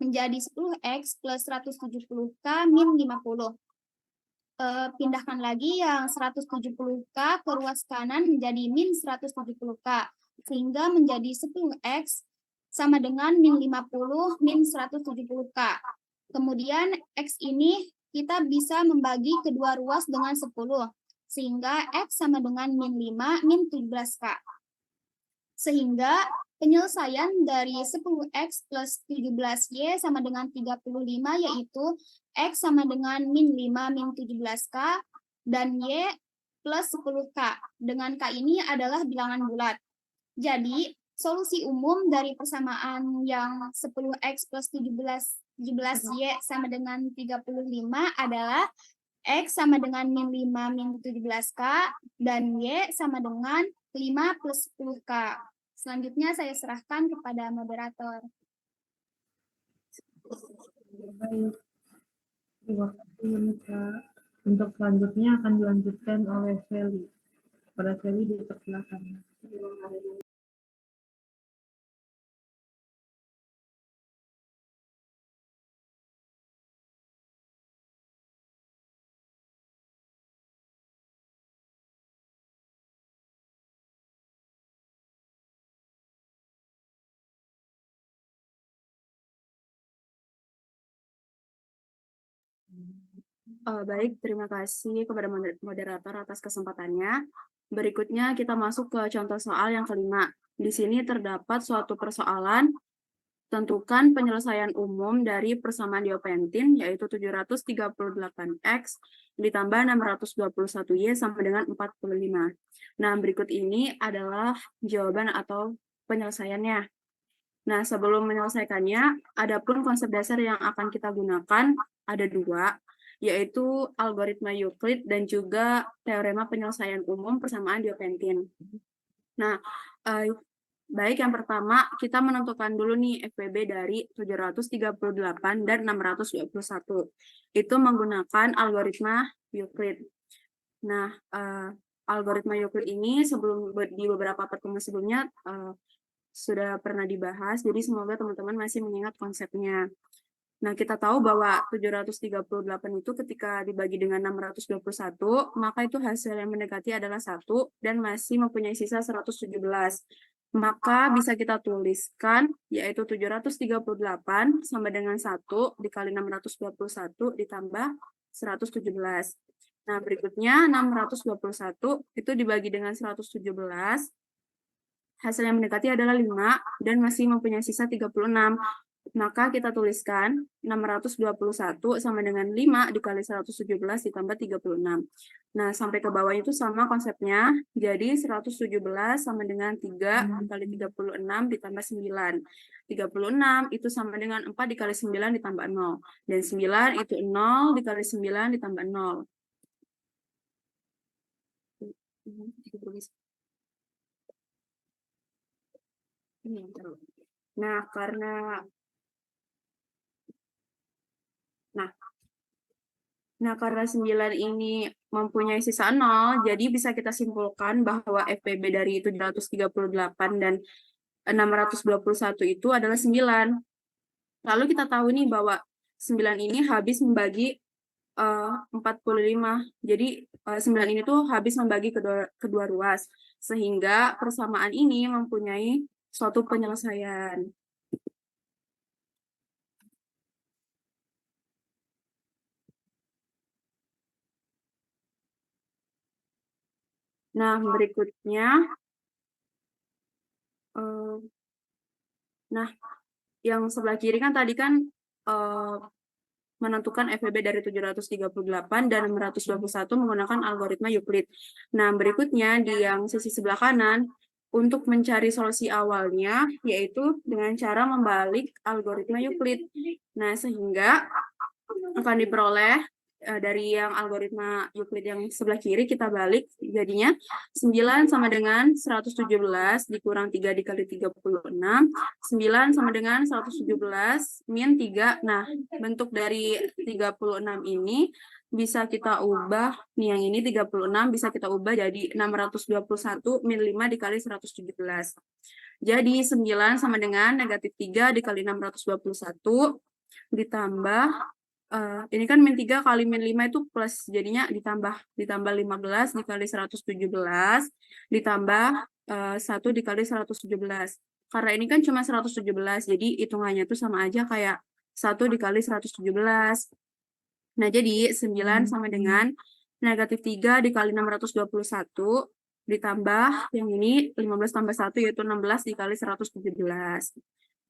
Menjadi 10X plus 170K min 50. Pindahkan lagi yang 170K ke ruas kanan menjadi min 170K. Sehingga menjadi 10X sama dengan min 50 min 170K. Kemudian X ini kita bisa membagi kedua ruas dengan 10, sehingga X sama dengan min 5 min 17K. Sehingga penyelesaian dari 10X plus 17Y sama dengan 35 yaitu X sama dengan min 5 min 17K dan Y plus 10K. Dengan K ini adalah bilangan bulat. Jadi, solusi umum dari persamaan yang 10X plus 17Y sama dengan 35 adalah X sama dengan min 5 min 17K dan Y sama dengan 5 plus 10K. Selanjutnya saya serahkan kepada moderator. Baik, terima kasih Yunita. Untuk selanjutnya akan dilanjutkan oleh Feli. Pada Feli dipersilakan. Baik, terima kasih kepada moderator atas kesempatannya. Berikutnya kita masuk ke contoh soal yang kelima. Di sini terdapat suatu persoalan, tentukan penyelesaian umum dari persamaan diopentin, yaitu 738X ditambah 621Y sama dengan 45. Nah, berikut ini adalah jawaban atau penyelesaiannya. Nah, sebelum menyelesaikannya, ada pun konsep dasar yang akan kita gunakan, ada dua, yaitu algoritma Euclid dan juga teorema penyelesaian umum persamaan diopentin. Nah, baik yang pertama kita menentukan dulu nih FPB dari 738 dan 621. Itu menggunakan algoritma Euclid. Nah, algoritma Euclid ini di beberapa pertemuan sebelumnya sudah pernah dibahas, jadi semoga teman-teman masih mengingat konsepnya. Nah, kita tahu bahwa 738 itu ketika dibagi dengan 621, maka itu hasil yang mendekati adalah 1 dan masih mempunyai sisa 117. Maka bisa kita tuliskan, yaitu 738 sama dengan 1 dikali 621 ditambah 117. Nah, berikutnya 621 itu dibagi dengan 117, hasil yang mendekati adalah 5 dan masih mempunyai sisa 36. Maka kita tuliskan 621 sama dengan 5 dikali 117 ditambah 36. Nah, sampai ke bawah itu sama konsepnya. Jadi 117 sama dengan 3 dikali 36 ditambah 9. 36 itu sama dengan 4 dikali 9 ditambah 0. Dan 9 itu 0 dikali 9 ditambah 0. Nah, karena 9 ini mempunyai sisa 0, jadi bisa kita simpulkan bahwa FPB dari 738 dan 621 itu adalah 9. Lalu kita tahu nih bahwa 9 ini habis membagi 45. Jadi 9 ini tuh habis membagi kedua ruas. Sehingga persamaan ini mempunyai suatu penyelesaian. Nah, berikutnya, yang sebelah kiri kan tadi kan menentukan FPB dari 738 dan 621 menggunakan algoritma Euclid. Nah, berikutnya di yang sisi sebelah kanan, untuk mencari solusi awalnya, yaitu dengan cara membalik algoritma Euclid. Nah, sehingga akan diperoleh dari yang algoritma Euclid yang sebelah kiri kita balik, jadinya 9 sama dengan 117 dikurang 3 dikali 36, 9 sama dengan 117 min 3. Nah, bentuk dari 36 ini bisa kita ubah, nih yang ini 36 bisa kita ubah jadi 621 min 5 dikali 117. Jadi 9 sama dengan negatif 3 dikali 621 ditambah ini kan min 3 kali min 5 itu plus, jadinya ditambah 15 dikali 117 ditambah 1 dikali 117. Karena ini kan cuma 117, jadi hitungannya tuh sama aja kayak 1 dikali 117. Nah, jadi 9 sama dengan negatif 3 dikali 621 ditambah yang ini 15 tambah 1 yaitu 16 dikali 117.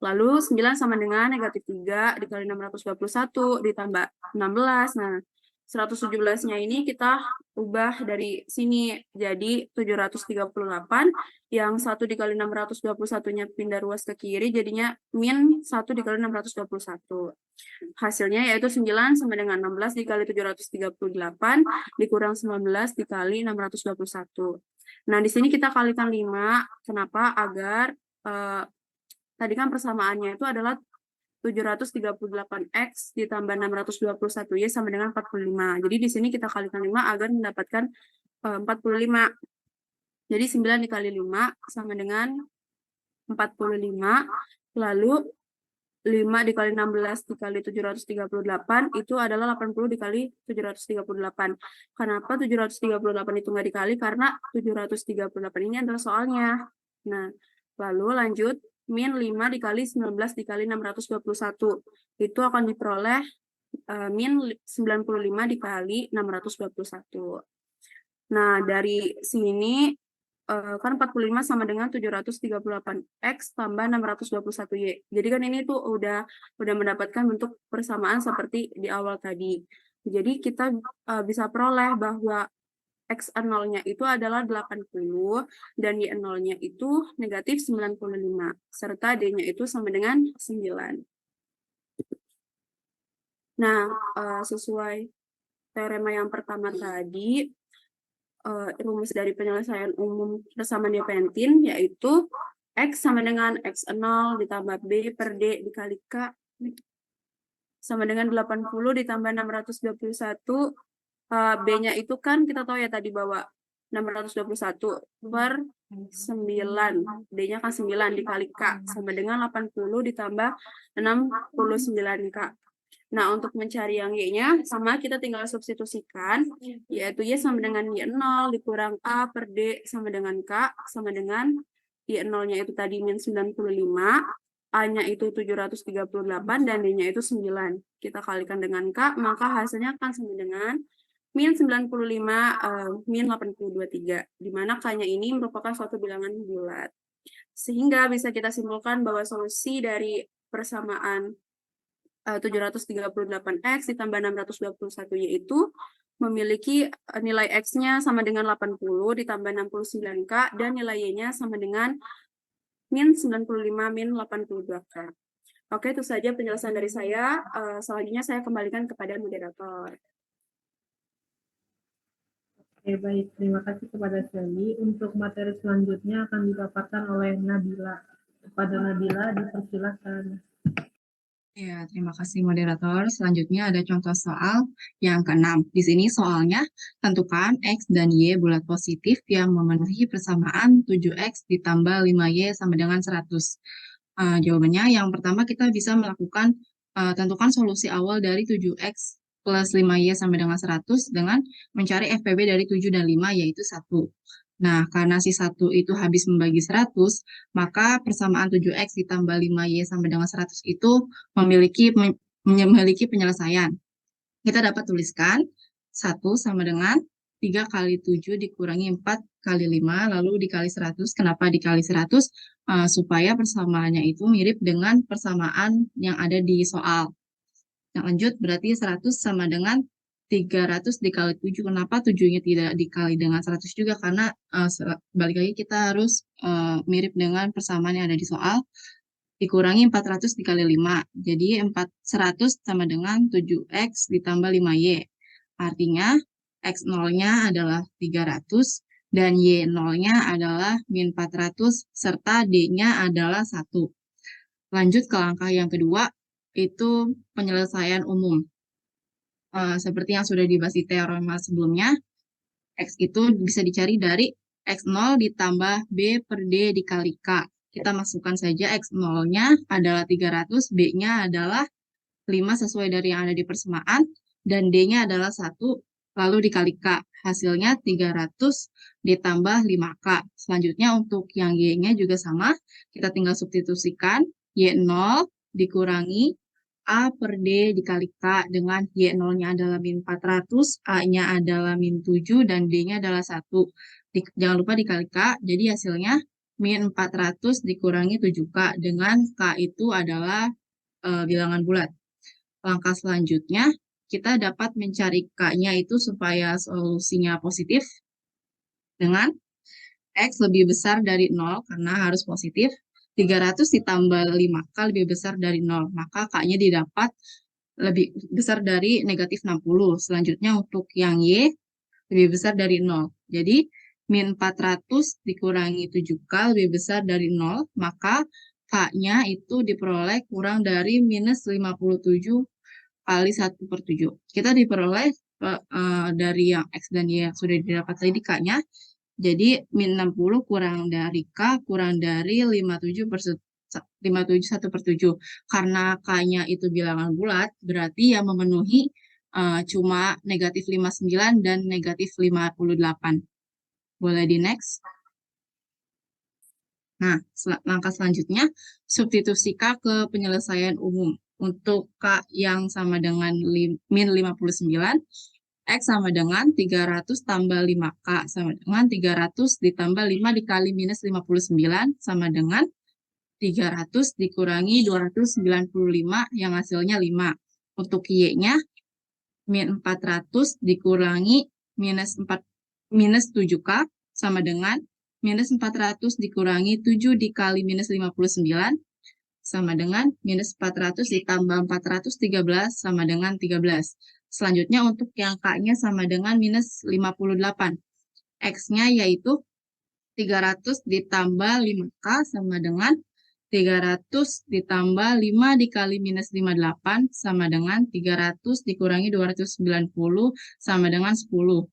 Lalu 9 sama dengan negatif 3 dikali 621 ditambah 16. Nah, 117-nya ini kita ubah dari sini jadi 738, yang 1 dikali 621-nya pindah ruas ke kiri, jadinya min 1 dikali 621. Hasilnya yaitu 9 sama dengan 16 dikali 738 dikurang 19 dikali 621. Nah, di sini kita kalikan 5. Kenapa? Agar tadi kan persamaannya itu adalah 738X ditambah 621Y sama dengan 45. Jadi di sini kita kalikan 5 agar mendapatkan 45. Jadi 9 dikali 5 sama dengan 45. Lalu 5 dikali 16 dikali 738 itu adalah 80 dikali 738. Kenapa 738 itu nggak dikali? Karena 738 ini adalah soalnya. Nah, lalu lanjut. Min 5 dikali 19 dikali 621. Itu akan diperoleh min 95 dikali 621. Nah, dari sini kan 45 sama dengan 738X tambah 621Y. Jadi kan ini tuh udah mendapatkan bentuk persamaan seperti di awal tadi. Jadi kita bisa peroleh bahwa X0-nya itu adalah 80 dan Y0-nya itu negatif 95 serta D-nya itu sama dengan 9. Nah, sesuai teorema yang pertama tadi, rumus dari penyelesaian umum persamaan Diopantin yaitu X sama dengan X0 ditambah B per D dikali K sama dengan 80 ditambah 621. B-nya itu kan kita tahu ya tadi bahwa 621 per 9. D-nya kan 9 dikali K sama dengan 80 ditambah 69K. Nah, untuk mencari yang Y-nya, sama kita tinggal substitusikan, yaitu Y sama dengan Y0 dikurang A per D sama dengan K, sama dengan Y0-nya itu tadi min 95, A-nya itu 738, dan D-nya itu 9. Kita kalikan dengan K, maka hasilnya akan sama dengan min 95, min 823, di mana K-nya ini merupakan suatu bilangan bulat. Sehingga bisa kita simpulkan bahwa solusi dari persamaan 738X ditambah 621Y itu memiliki nilai X-nya sama dengan 80 ditambah 69K dan nilai Y-nya sama dengan min 95 min 82K. Oke, itu saja penjelasan dari saya. Selanjutnya saya kembalikan kepada moderator. Oke, baik. Terima kasih kepada Shelly. Untuk materi selanjutnya akan dipaparkan oleh Nabila. Kepada Nabila, dipersilakan. Ya, terima kasih moderator. Selanjutnya ada contoh soal yang ke-6. Di sini soalnya, tentukan X dan Y bulat positif yang memenuhi persamaan 7X ditambah 5Y sama dengan 100. Jawabannya yang pertama kita bisa melakukan tentukan solusi awal dari 7X plus 5Y sama dengan 100 dengan mencari FPB dari 7 dan 5 yaitu 1. Nah, karena si 1 itu habis membagi 100, maka persamaan 7X ditambah 5Y sama dengan 100 itu memiliki penyelesaian. Kita dapat tuliskan 1 sama dengan 3 kali 7 dikurangi 4 kali 5, lalu dikali 100. Kenapa dikali 100? Supaya persamaannya itu mirip dengan persamaan yang ada di soal. Yang lanjut, berarti 100 sama dengan 300 dikali 7. Kenapa 7-nya tidak dikali dengan 100 juga? Karena balik lagi kita harus mirip dengan persamaan yang ada di soal. Dikurangi 400 dikali 5. Jadi 100 sama dengan 7X ditambah 5Y. Artinya X0-nya adalah 300 dan Y0-nya adalah min 400 serta D-nya adalah 1. Lanjut ke langkah yang kedua, itu penyelesaian umum. Seperti yang sudah dibahas di teorema sebelumnya, X itu bisa dicari dari X0 ditambah B per D dikali K. Kita masukkan saja X0-nya adalah 300, B-nya adalah 5 sesuai dari yang ada di persamaan, dan D-nya adalah 1, lalu dikali K. Hasilnya 300 ditambah 5K. Selanjutnya untuk yang Y-nya juga sama, kita tinggal substitusikan Y0 dikurangi A per D dikali K dengan Y0-nya adalah min 400, A-nya adalah min 7, dan D-nya adalah 1. Jangan lupa dikali K, jadi hasilnya min 400 dikurangi 7K dengan K itu adalah bilangan bulat. Langkah selanjutnya, kita dapat mencari K-nya itu supaya solusinya positif dengan X lebih besar dari 0 karena harus positif. 300 ditambah 5K lebih besar dari 0, maka K-nya didapat lebih besar dari negatif 60. Selanjutnya untuk yang Y lebih besar dari 0. Jadi min 400 dikurangi 7K lebih besar dari 0, maka K-nya itu diperoleh kurang dari minus 57 kali 1/7. Kita diperoleh dari yang X dan Y yang sudah didapat tadi K-nya. Jadi min 60 kurang dari K kurang dari 57 1/7. Karena K-nya itu bilangan bulat, berarti yang memenuhi cuma negatif 59 dan negatif 58. Boleh di next? Nah, langkah selanjutnya, substitusi K ke penyelesaian umum. Untuk K yang sama dengan min 59, X sama dengan 300 tambah 5K sama dengan 300 ditambah 5 dikali minus 59 sama dengan 300 dikurangi 295 yang hasilnya 5. Untuk Y-nya min 400 dikurangi minus 7K sama dengan minus 400 dikurangi 7 dikali minus 59 sama dengan minus 400 ditambah 413 sama dengan 13. Selanjutnya untuk yang K-nya sama dengan minus 58. X-nya yaitu 300 ditambah 5K sama dengan 300 ditambah 5 dikali minus 58 sama dengan 300 dikurangi 290 sama dengan 10.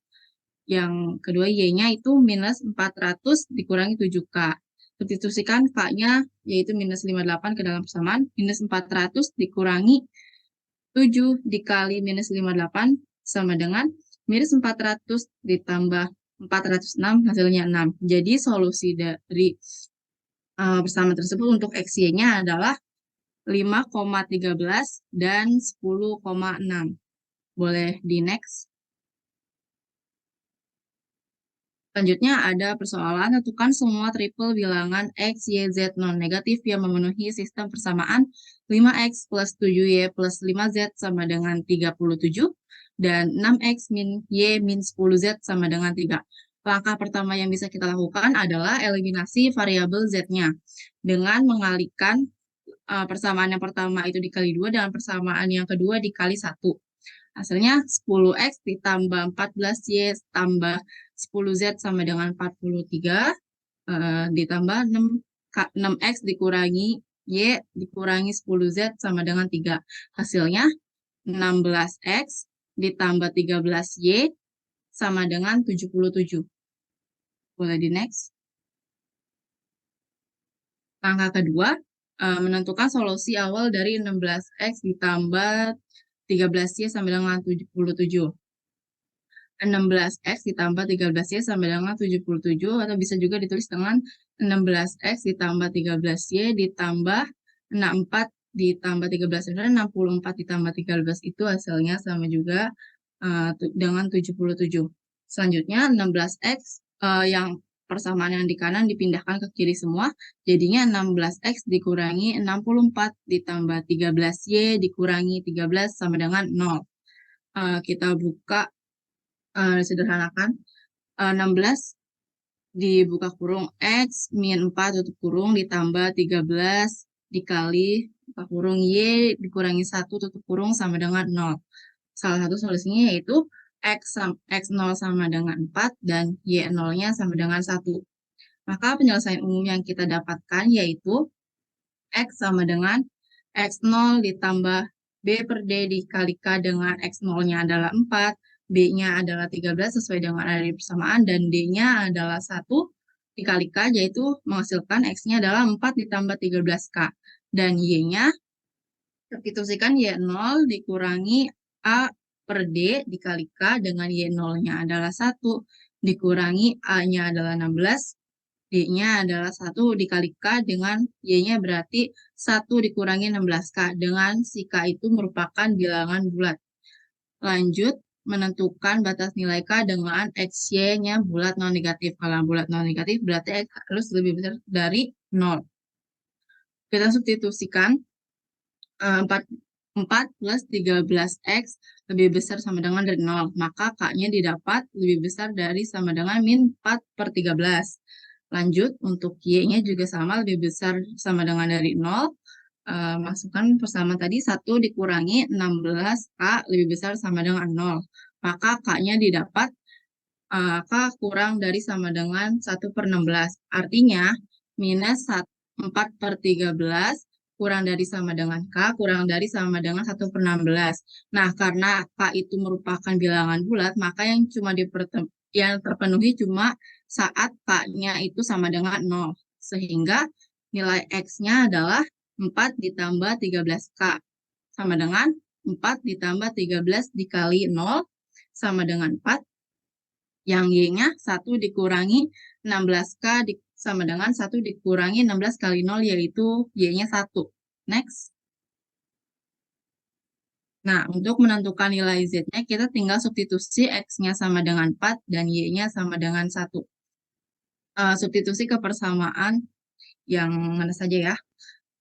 Yang kedua Y-nya itu minus 400 dikurangi 7K. Substitusikan K-nya yaitu minus 58 ke dalam persamaan. Minus 400 dikurangi 7 dikali minus 58 sama dengan minus 400 ditambah 406 hasilnya 6. Jadi solusi dari persamaan tersebut untuk X-Y-nya adalah 5,13 dan 10,6. Boleh di next. Selanjutnya ada persoalan, tentukan semua triple bilangan X, Y, Z non-negatif yang memenuhi sistem persamaan 5X plus 7Y plus 5Z sama dengan 37 dan 6X min Y min 10Z sama dengan 3. Langkah pertama yang bisa kita lakukan adalah eliminasi variabel Z-nya dengan mengalihkan persamaan yang pertama itu dikali 2 dan persamaan yang kedua dikali 1. Hasilnya 10X ditambah 14Y tambah 10Z sama dengan 43, ditambah 6X dikurangi Y dikurangi 10Z sama dengan 3. Hasilnya 16X ditambah 13Y sama dengan 77. Boleh di next. Langkah kedua, menentukan solusi awal dari 16X ditambah 13Y sama dengan 77. 16X ditambah 13Y sama dengan 77, atau bisa juga ditulis dengan 16X ditambah 13Y ditambah 64 ditambah 13, 64 ditambah 13 itu hasilnya sama juga dengan 77. Selanjutnya 16X yang persamaan yang di kanan dipindahkan ke kiri semua, jadinya 16X dikurangi 64 ditambah 13Y dikurangi 13 sama dengan 0. Kita buka, sederhanakan, 16 dibuka kurung X min 4 tutup kurung ditambah 13 dikali buka kurung Y dikurangi 1 tutup kurung sama dengan 0. Salah satu solusinya yaitu X0 sama dengan 4 dan Y0-nya sama dengan 1. Maka penyelesaian umum yang kita dapatkan yaitu X sama dengan X0 ditambah B per D dikali K dengan X0-nya adalah 4, B-nya adalah 13 sesuai dengan ada di persamaan, dan D-nya adalah 1 dikali K, yaitu menghasilkan X-nya adalah 4 ditambah 13K. Dan Y-nya, substitusikan Y0 dikurangi A per D dikali K dengan Y0-nya adalah 1 dikurangi A-nya adalah 16, D-nya adalah 1 dikali K dengan Y-nya berarti 1 dikurangi 16K, dengan si K itu merupakan bilangan bulat. Lanjut, menentukan batas nilai K dengan XY-nya bulat non-negatif. Kalau bulat non-negatif berarti X harus lebih besar dari 0. Kita substitusikan 4 plus 13X lebih besar sama dengan dari 0. Maka K-nya didapat lebih besar dari sama dengan min 4 per 13. Lanjut, untuk Y-nya juga sama, lebih besar sama dengan dari 0. Masukkan persamaan tadi 1 dikurangi 16K lebih besar sama dengan 0. Maka K-nya didapat K kurang dari sama dengan 1 per 16. Artinya minus 4 per 13 kurang dari sama dengan K kurang dari sama dengan 1 per 16. Nah, karena K itu merupakan bilangan bulat, maka yang terpenuhi cuma saat K-nya itu sama dengan 0. Sehingga nilai X-nya adalah 4 ditambah 13K sama dengan 4 ditambah 13 dikali 0 sama dengan 4. Yang Y-nya 1 dikurangi 16K sama dengan 1 dikurangi 16 kali 0, yaitu Y-nya 1. Next. Nah, untuk menentukan nilai Z-nya, kita tinggal substitusi X-nya sama dengan 4 dan Y-nya sama dengan 1. Substitusi ke persamaan yang mana saja ya.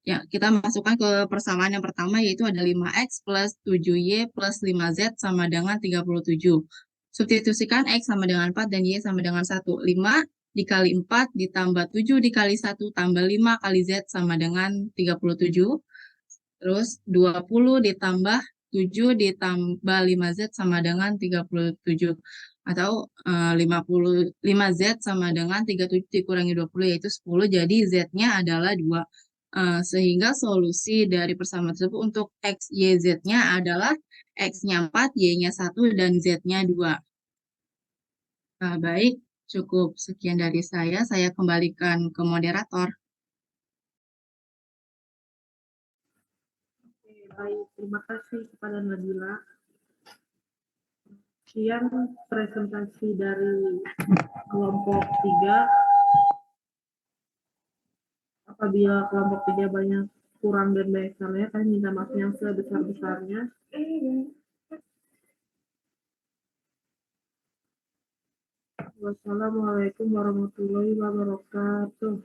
Ya, kita masukkan ke persamaan yang pertama, yaitu ada 5X plus 7Y plus 5Z sama dengan 37. Substitusikan X sama dengan 4 dan Y sama dengan 1. 5 dikali 4 ditambah 7 dikali 1 tambah 5 kali Z sama dengan 37. Terus 20 ditambah 7 ditambah 5Z sama dengan 37. Atau 5Z sama dengan 37 dikurangi 20 yaitu 10. Jadi Z-nya adalah 2. Sehingga solusi dari persamaan tersebut untuk X, Y, Z-nya adalah X-nya 4, Y-nya 1, dan Z-nya 2. Baik, cukup sekian dari saya. Saya kembalikan ke moderator. Baik, terima kasih kepada Nabila. Sekian presentasi dari kelompok 3. Apabila kelompok 3 banyak kurang dan banyak salahnya, kami minta maaf yang sebesar-besarnya. Wassalamualaikum warahmatullahi wabarakatuh.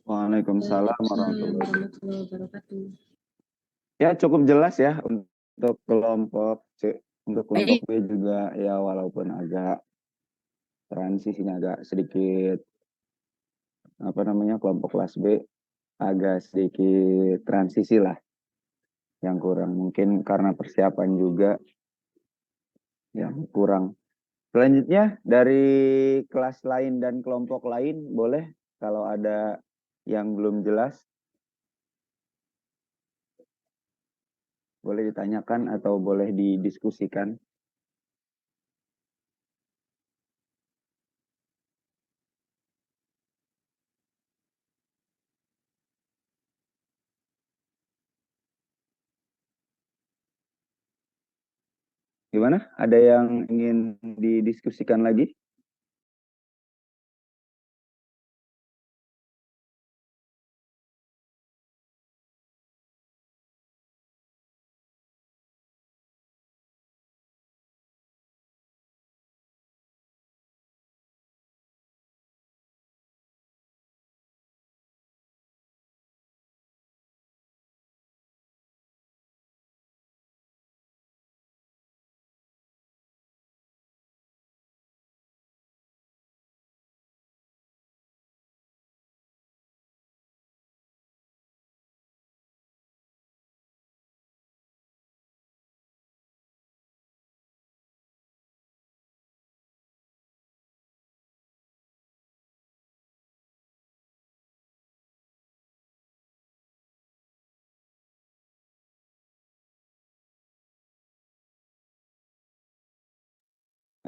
Waalaikumsalam warahmatullahi wabarakatuh. Ya, cukup jelas ya untuk kelompok C. Untuk kelompok B juga ya walaupun agak transisinya agak sedikit kelompok kelas B agak sedikit transisi lah yang kurang, mungkin karena persiapan juga yang kurang. Selanjutnya dari kelas lain dan kelompok lain boleh kalau ada yang belum jelas boleh ditanyakan atau boleh didiskusikan. Gimana? Ada yang ingin didiskusikan lagi?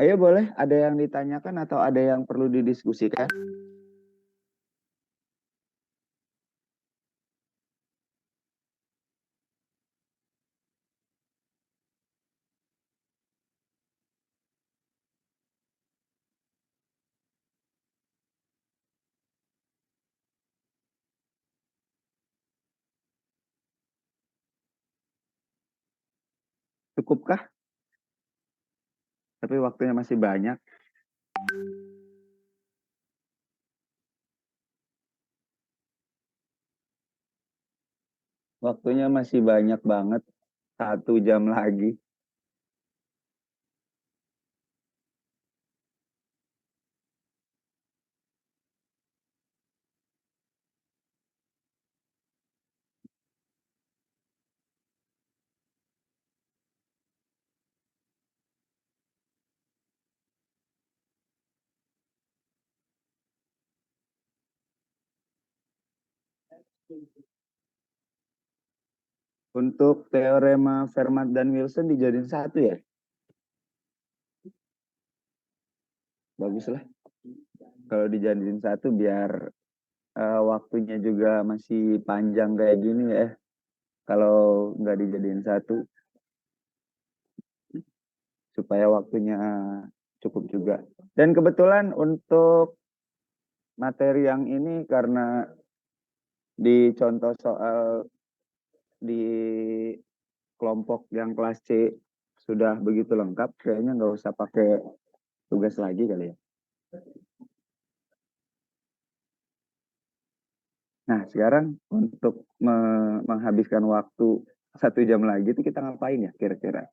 Ayo boleh, ada yang ditanyakan atau ada yang perlu didiskusikan? Cukupkah? Tapi waktunya masih banyak. Waktunya masih banyak banget. 1 jam lagi. Untuk teorema Fermat dan Wilson dijadiin 1 ya? Baguslah. Kalau dijadiin 1 biar waktunya juga masih panjang kayak gini ya. Kalau nggak dijadiin 1. Supaya waktunya cukup juga. Dan kebetulan untuk materi yang ini karena di contoh soal di kelompok yang kelas C sudah begitu lengkap, kayaknya nggak usah pakai tugas lagi kali ya. Nah, sekarang untuk menghabiskan waktu 1 jam lagi itu kita ngapain ya kira-kira?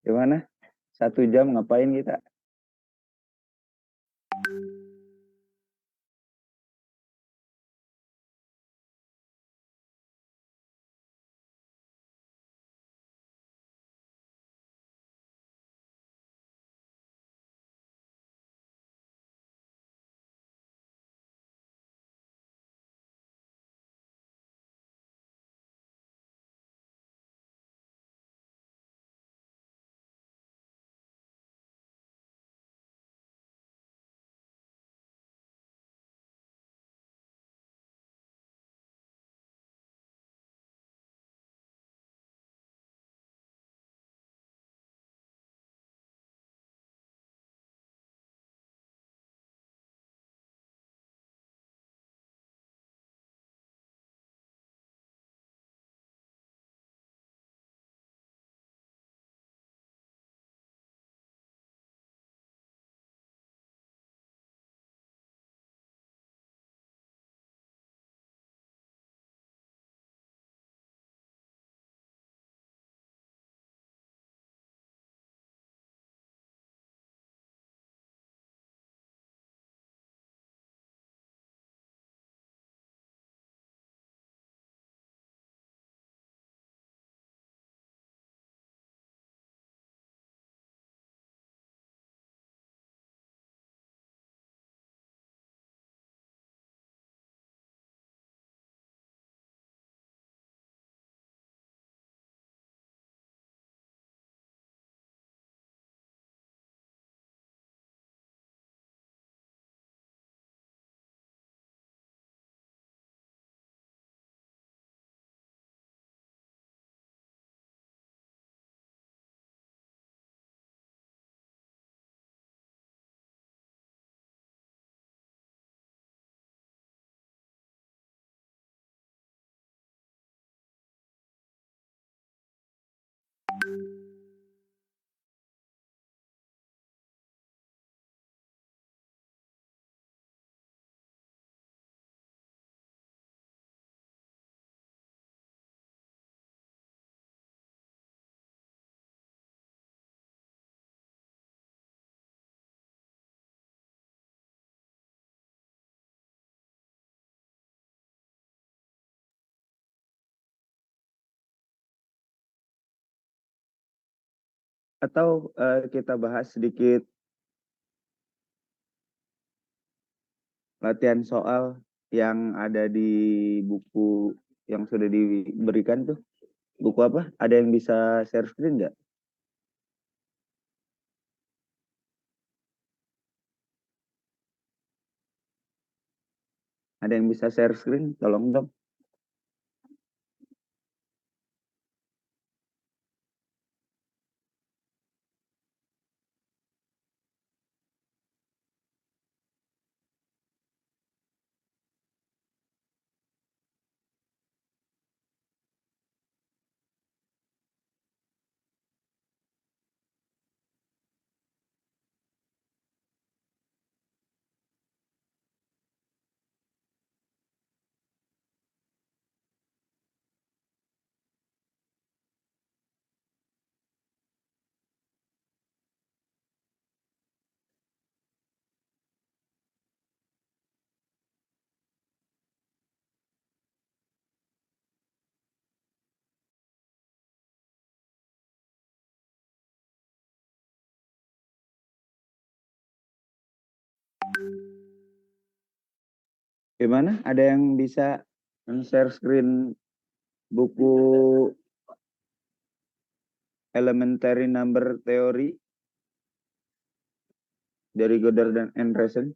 Gimana? 1 jam ngapain kita? Atau kita bahas sedikit latihan soal yang ada di buku yang sudah diberikan tuh. Buku apa? Ada yang bisa share screen nggak? Ada yang bisa share screen? Tolong dong. Gimana? Ada yang bisa share screen buku Elementary Number Theory? Dari Goddard dan Rosen.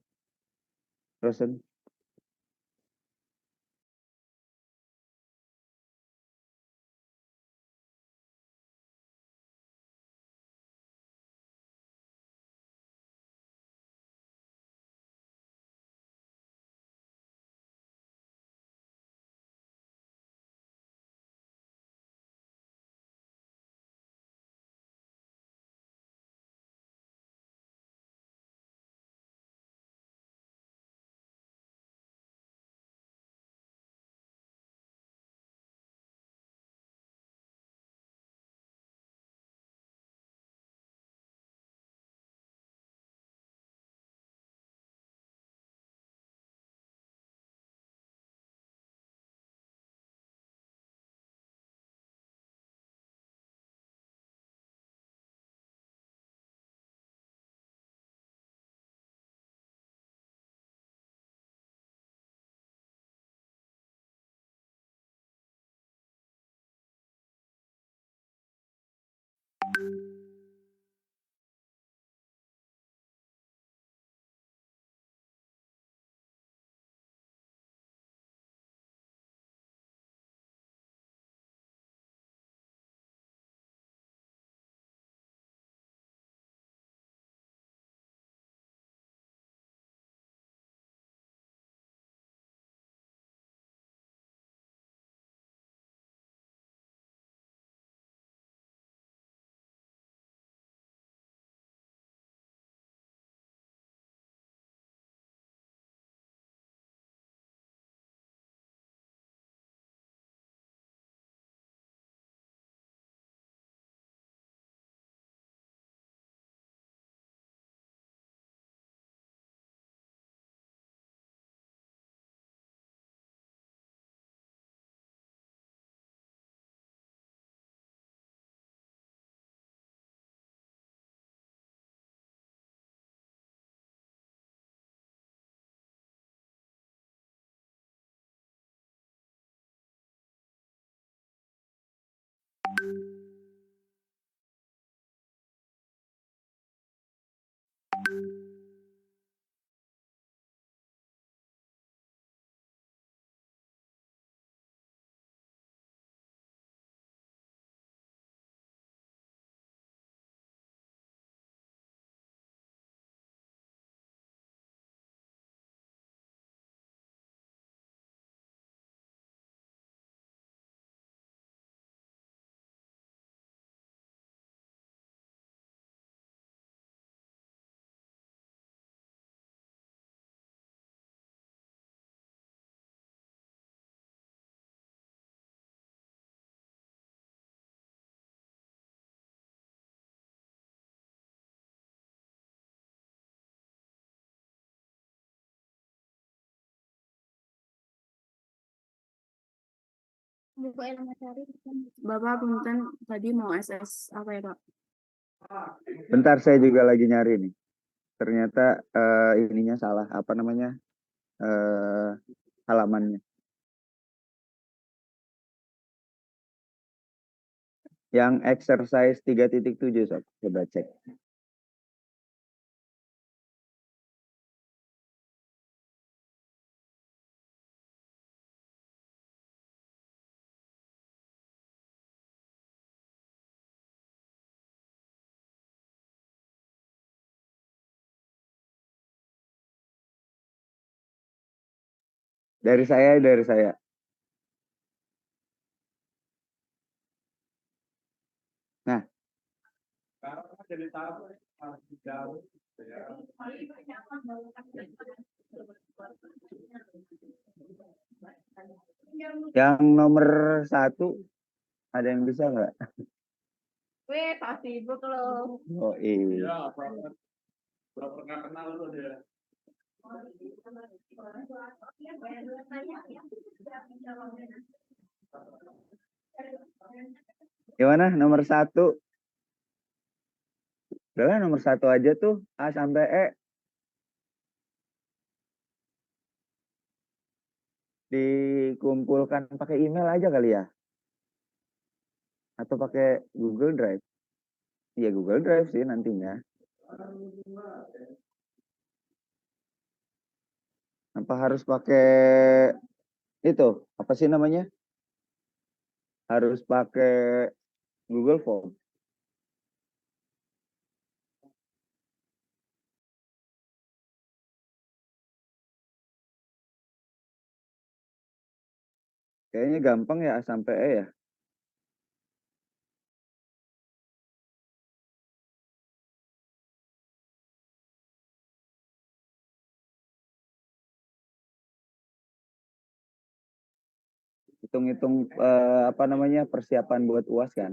Bapak punten tadi mau SS apa ya, Pak? Bentar, saya juga lagi nyari nih. Ternyata ininya salah, apa namanya? Halamannya. Yang exercise 3.7 Sob, coba cek. Dari saya. Nah, yang nomor 1 ada yang bisa nggak? Weh, tak sibuk loh. Oh iya. Berapa pernah kenal lu dia? Gimana nomor 1? Udahlah nomor 1 aja tuh, A sampai E. Dikumpulkan pakai email aja kali ya? Atau pakai Google Drive? Iya Google Drive sih nantinya. Apa harus pakai itu? Apa sih namanya? Harus pakai Google Form. Kayaknya gampang ya A sampai E ya. Hitung-hitung apa namanya persiapan buat UAS kan.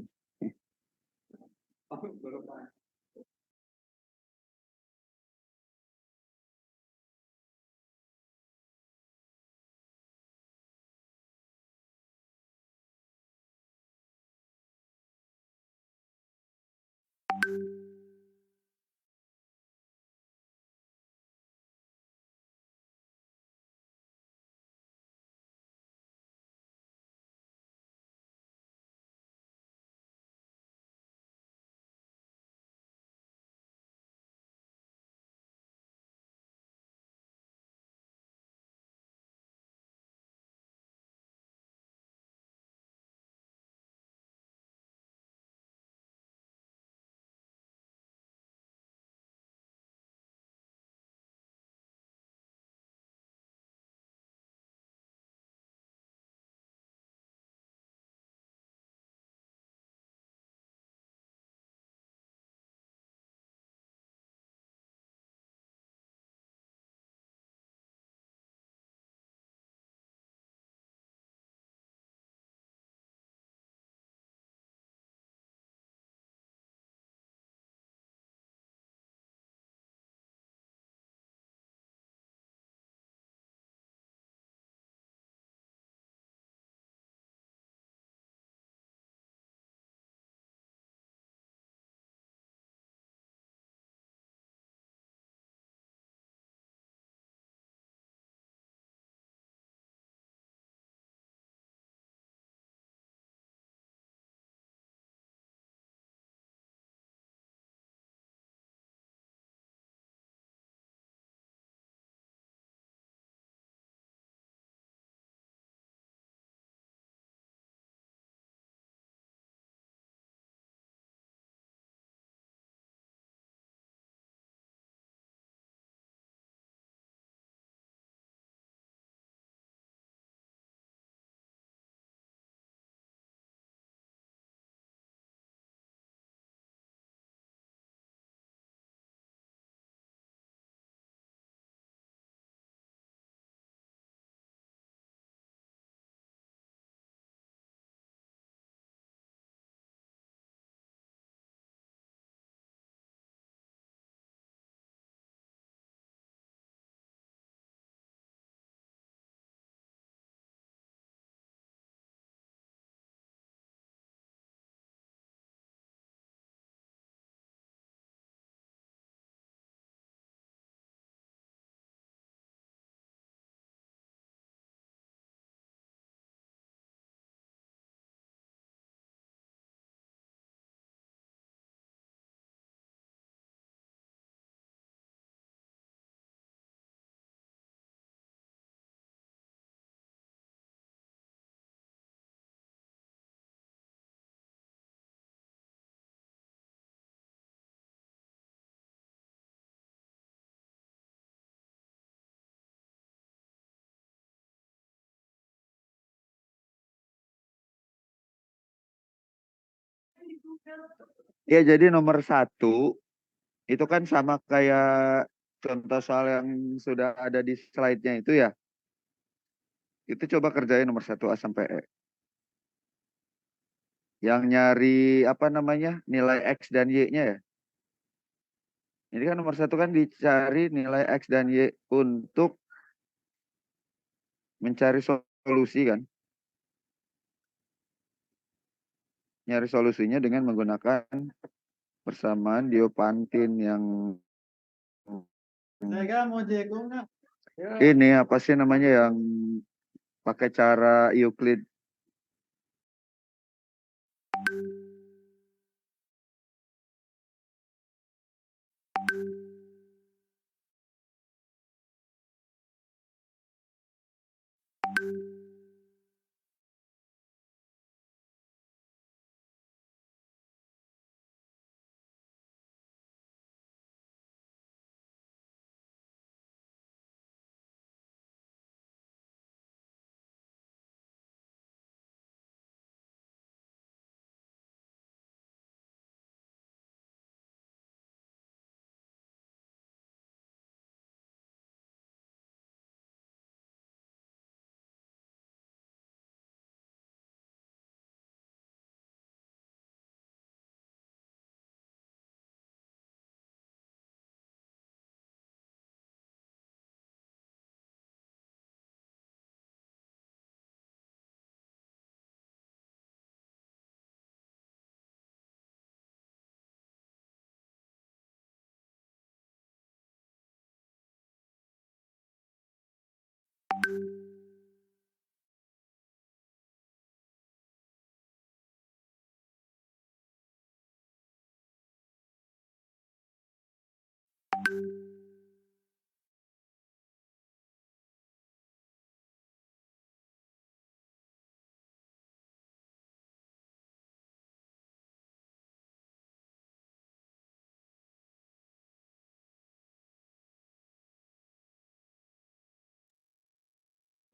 Ya jadi nomor 1 itu kan sama kayak contoh soal yang sudah ada di slide-nya itu ya. Itu coba kerjain nomor 1 A sampai E. Yang nyari apa namanya nilai X dan Y-nya ya. Ini kan nomor 1 kan dicari nilai X dan Y untuk mencari solusi kan. Nyari solusinya dengan menggunakan persamaan Diopantin yang ini apa sih namanya yang pakai cara Euclid.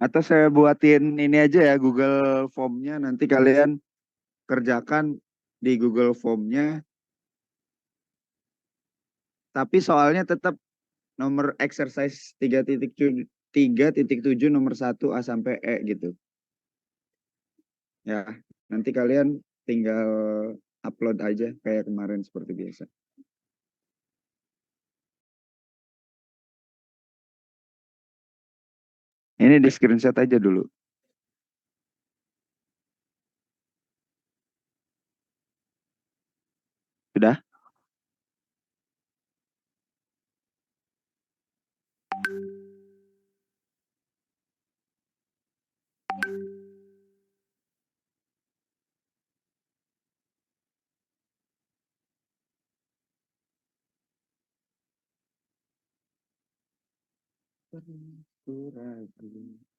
Atau saya buatin ini aja ya Google Form-nya, nanti kalian kerjakan di Google Form-nya, tapi soalnya tetap nomor exercise 3.7 nomor 1 A sampai E gitu. Ya, nanti kalian tinggal upload aja kayak kemarin seperti biasa. Ini di screenshot aja dulu. Sudah? Ragu.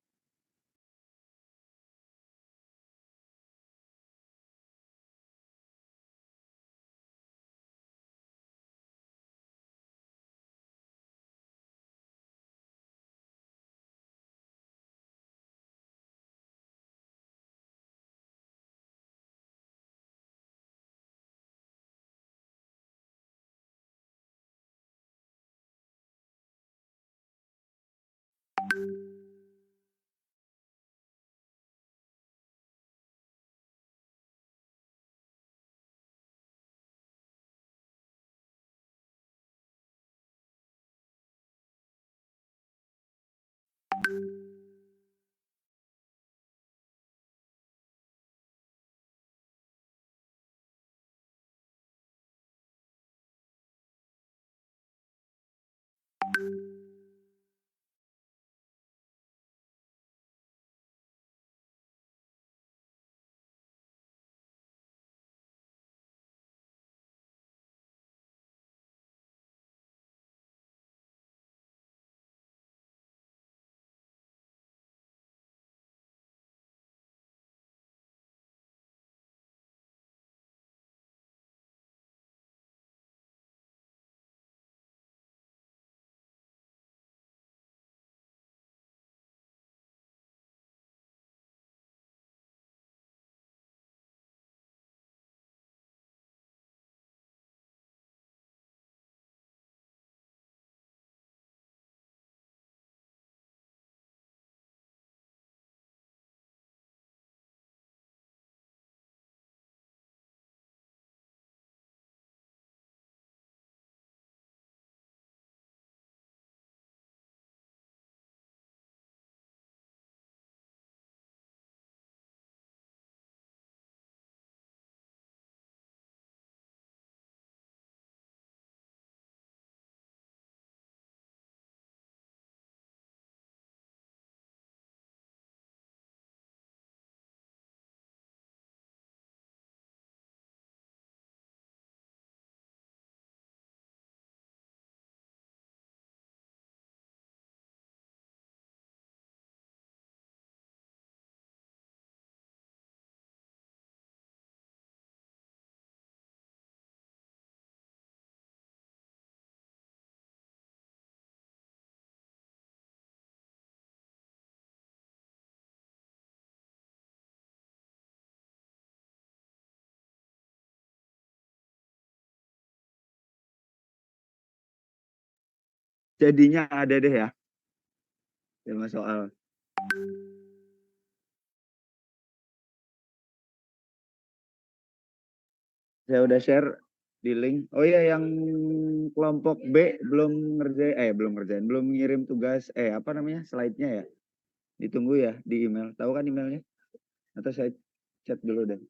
jadinya ada deh ya 5 soal. Saya udah share di link. Oh iya, yang kelompok B belum ngirim tugas apa namanya slide-nya ya. Ditunggu ya di email. Tahu kan emailnya? Atau saya chat dulu deh.